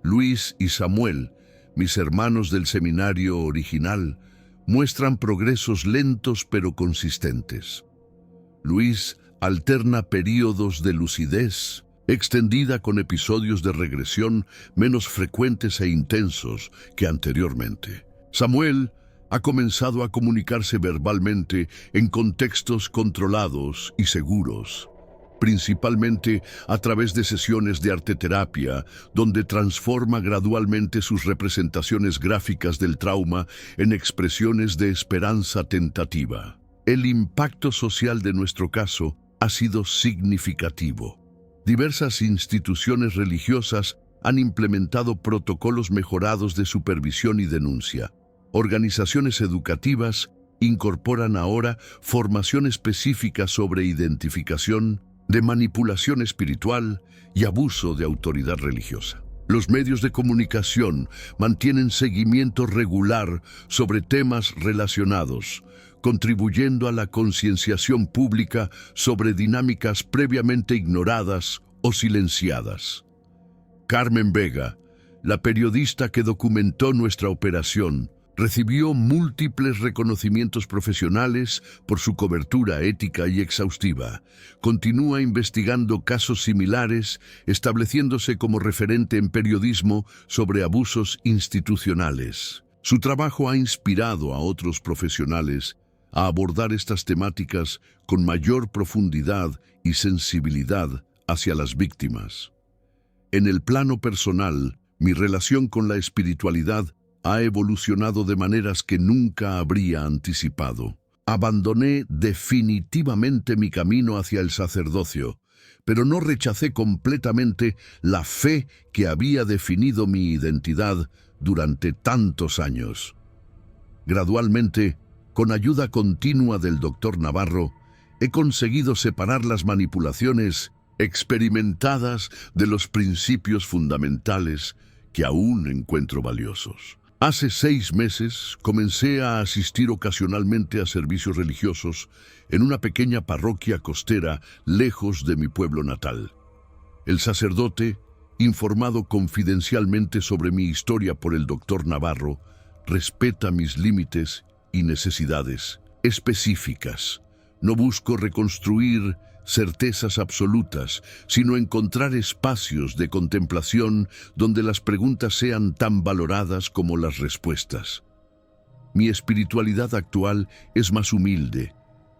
Luis y Samuel, mis hermanos del seminario original, muestran progresos lentos pero consistentes. Luis alterna períodos de lucidez, extendida con episodios de regresión menos frecuentes e intensos que anteriormente. Samuel ha comenzado a comunicarse verbalmente en contextos controlados y seguros, principalmente a través de sesiones de arteterapia, donde transforma gradualmente sus representaciones gráficas del trauma en expresiones de esperanza tentativa. El impacto social de nuestro caso ha sido significativo. Diversas instituciones religiosas han implementado protocolos mejorados de supervisión y denuncia. Organizaciones educativas incorporan ahora formación específica sobre identificación de manipulación espiritual y abuso de autoridad religiosa. Los medios de comunicación mantienen seguimiento regular sobre temas relacionados, contribuyendo a la concienciación pública sobre dinámicas previamente ignoradas o silenciadas. Carmen Vega, la periodista que documentó nuestra operación, recibió múltiples reconocimientos profesionales por su cobertura ética y exhaustiva. Continúa investigando casos similares, estableciéndose como referente en periodismo sobre abusos institucionales. Su trabajo ha inspirado a otros profesionales a abordar estas temáticas con mayor profundidad y sensibilidad hacia las víctimas. En el plano personal, mi relación con la espiritualidad ha evolucionado de maneras que nunca habría anticipado. Abandoné definitivamente mi camino hacia el sacerdocio, pero no rechacé completamente la fe que había definido mi identidad durante tantos años. Gradualmente, con ayuda continua del Dr. Navarro, he conseguido separar las manipulaciones experimentadas de los principios fundamentales que aún encuentro valiosos. Hace 6 meses comencé a asistir ocasionalmente a servicios religiosos en una pequeña parroquia costera lejos de mi pueblo natal. El sacerdote, informado confidencialmente sobre mi historia por el Dr. Navarro, respeta mis límites y necesidades específicas. No busco reconstruir certezas absolutas, sino encontrar espacios de contemplación donde las preguntas sean tan valoradas como las respuestas. Mi espiritualidad actual es más humilde,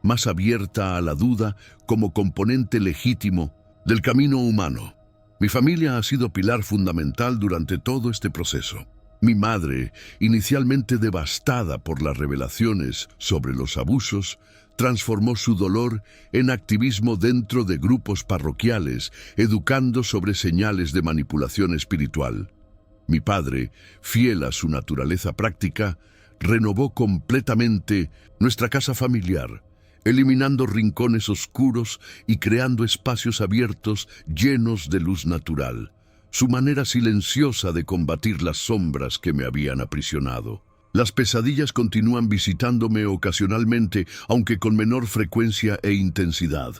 más abierta a la duda como componente legítimo del camino humano. Mi familia ha sido pilar fundamental durante todo este proceso. Mi madre, inicialmente devastada por las revelaciones sobre los abusos, transformó su dolor en activismo dentro de grupos parroquiales, educando sobre señales de manipulación espiritual. Mi padre, fiel a su naturaleza práctica, renovó completamente nuestra casa familiar, eliminando rincones oscuros y creando espacios abiertos llenos de luz natural, su manera silenciosa de combatir las sombras que me habían aprisionado. Las pesadillas continúan visitándome ocasionalmente, aunque con menor frecuencia e intensidad.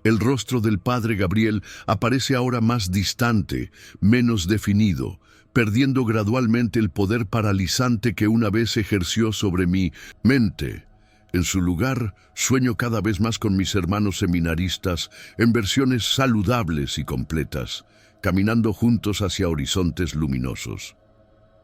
El rostro del padre Gabriel aparece ahora más distante, menos definido, perdiendo gradualmente el poder paralizante que una vez ejerció sobre mi mente. En su lugar, sueño cada vez más con mis hermanos seminaristas en versiones saludables y completas, caminando juntos hacia horizontes luminosos.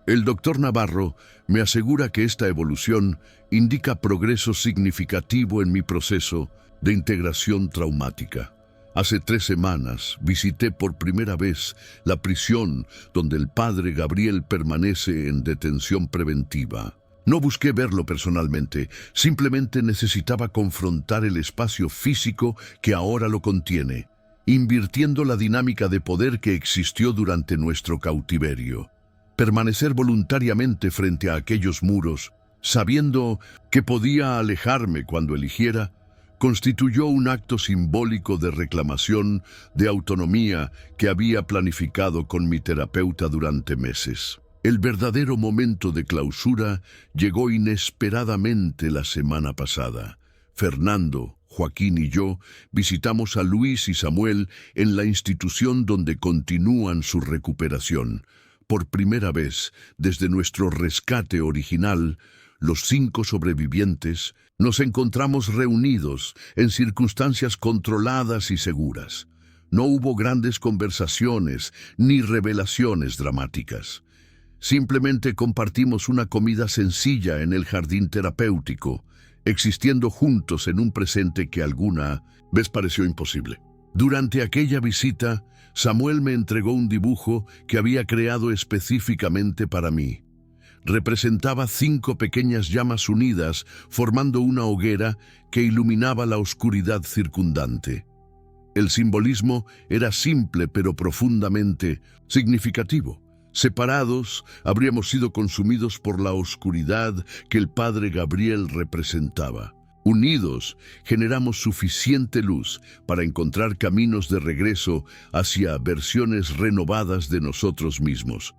El Dr. Navarro me asegura que esta evolución indica progreso significativo en mi proceso de integración traumática. Hace 3 semanas visité por primera vez la prisión donde el padre Gabriel permanece en detención preventiva. No busqué verlo personalmente, simplemente necesitaba confrontar el espacio físico que ahora lo contiene, invirtiendo la dinámica de poder que existió durante nuestro cautiverio. Permanecer voluntariamente frente a aquellos muros, sabiendo que podía alejarme cuando eligiera, constituyó un acto simbólico de reclamación de autonomía que había planificado con mi terapeuta durante meses. El verdadero momento de clausura llegó inesperadamente la semana pasada. Fernando, Joaquín y yo visitamos a Luis y Samuel en la institución donde continúan su recuperación. Por primera vez, desde nuestro rescate original, los 5 sobrevivientes, nos encontramos reunidos en circunstancias controladas y seguras. No hubo grandes conversaciones ni revelaciones dramáticas. Simplemente compartimos una comida sencilla en el jardín terapéutico, existiendo juntos en un presente que alguna vez pareció imposible. Durante aquella visita, Samuel me entregó un dibujo que había creado específicamente para mí. Representaba 5 pequeñas llamas unidas formando una hoguera que iluminaba la oscuridad circundante. El simbolismo era simple pero profundamente significativo. Separados, habríamos sido consumidos por la oscuridad que el Padre Gabriel representaba. Unidos, generamos suficiente luz para encontrar caminos de regreso hacia versiones renovadas de nosotros mismos.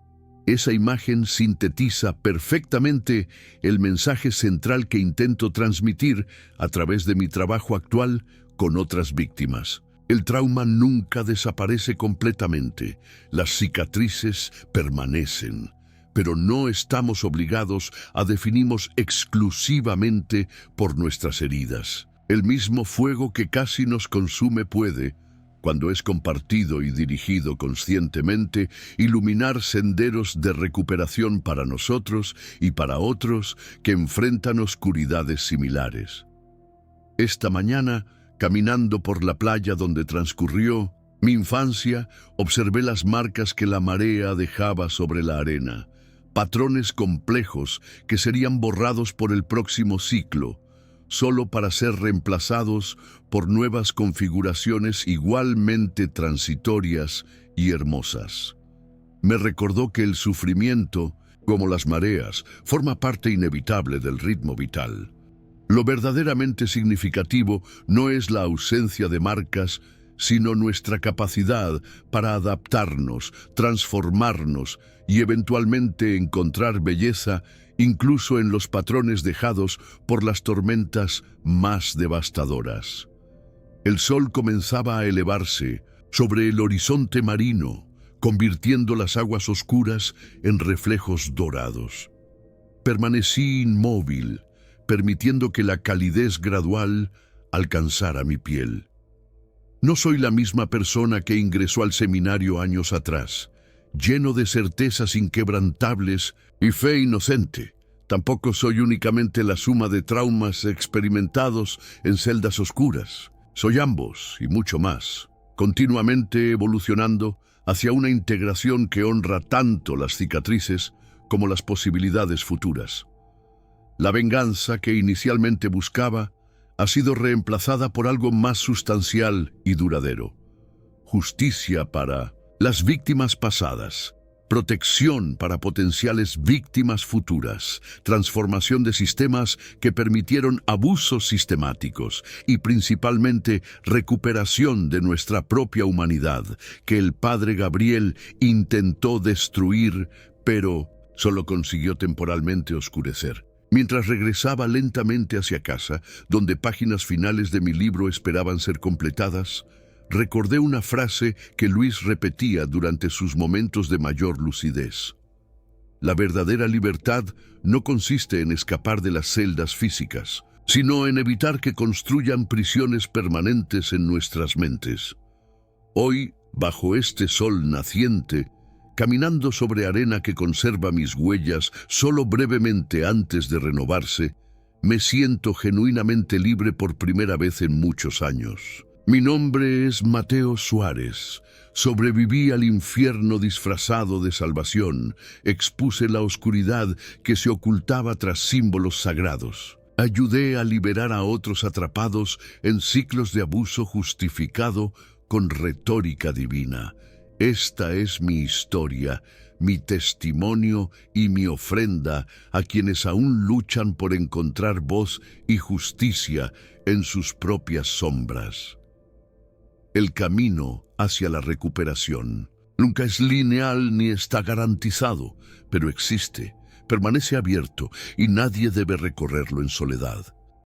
Esa imagen sintetiza perfectamente el mensaje central que intento transmitir a través de mi trabajo actual con otras víctimas. El trauma nunca desaparece completamente, las cicatrices permanecen, pero no estamos obligados a definirnos exclusivamente por nuestras heridas. El mismo fuego que casi nos consume puede, cuando es compartido y dirigido conscientemente, iluminar senderos de recuperación para nosotros y para otros que enfrentan oscuridades similares. Esta mañana, caminando por la playa donde transcurrió mi infancia, observé las marcas que la marea dejaba sobre la arena, patrones complejos que serían borrados por el próximo ciclo, solo para ser reemplazados por nuevas configuraciones igualmente transitorias y hermosas. Me recordó que el sufrimiento, como las mareas, forma parte inevitable del ritmo vital. Lo verdaderamente significativo no es la ausencia de marcas, sino nuestra capacidad para adaptarnos, transformarnos y eventualmente encontrar belleza incluso en los patrones dejados por las tormentas más devastadoras. El sol comenzaba a elevarse sobre el horizonte marino, convirtiendo las aguas oscuras en reflejos dorados. Permanecí inmóvil, permitiendo que la calidez gradual alcanzara mi piel. No soy la misma persona que ingresó al seminario años atrás, lleno de certezas inquebrantables y fe inocente. Tampoco soy únicamente la suma de traumas experimentados en celdas oscuras. Soy ambos y mucho más, continuamente evolucionando hacia una integración que honra tanto las cicatrices como las posibilidades futuras. La venganza que inicialmente buscaba ha sido reemplazada por algo más sustancial y duradero. Justicia para las víctimas pasadas, protección para potenciales víctimas futuras, transformación de sistemas que permitieron abusos sistemáticos y principalmente recuperación de nuestra propia humanidad que el Padre Gabriel intentó destruir, pero solo consiguió temporalmente oscurecer. Mientras regresaba lentamente hacia casa, donde páginas finales de mi libro esperaban ser completadas, recordé una frase que Luis repetía durante sus momentos de mayor lucidez. La verdadera libertad no consiste en escapar de las celdas físicas, sino en evitar que construyan prisiones permanentes en nuestras mentes. Hoy, bajo este sol naciente, caminando sobre arena que conserva mis huellas solo brevemente antes de renovarse, me siento genuinamente libre por primera vez en muchos años. Mi nombre es Mateo Suárez. Sobreviví al infierno disfrazado de salvación. Expuse la oscuridad que se ocultaba tras símbolos sagrados. Ayudé a liberar a otros atrapados en ciclos de abuso justificado con retórica divina. Esta es mi historia, mi testimonio y mi ofrenda a quienes aún luchan por encontrar voz y justicia en sus propias sombras. El camino hacia la recuperación nunca es lineal ni está garantizado, pero existe, permanece abierto y nadie debe recorrerlo en soledad.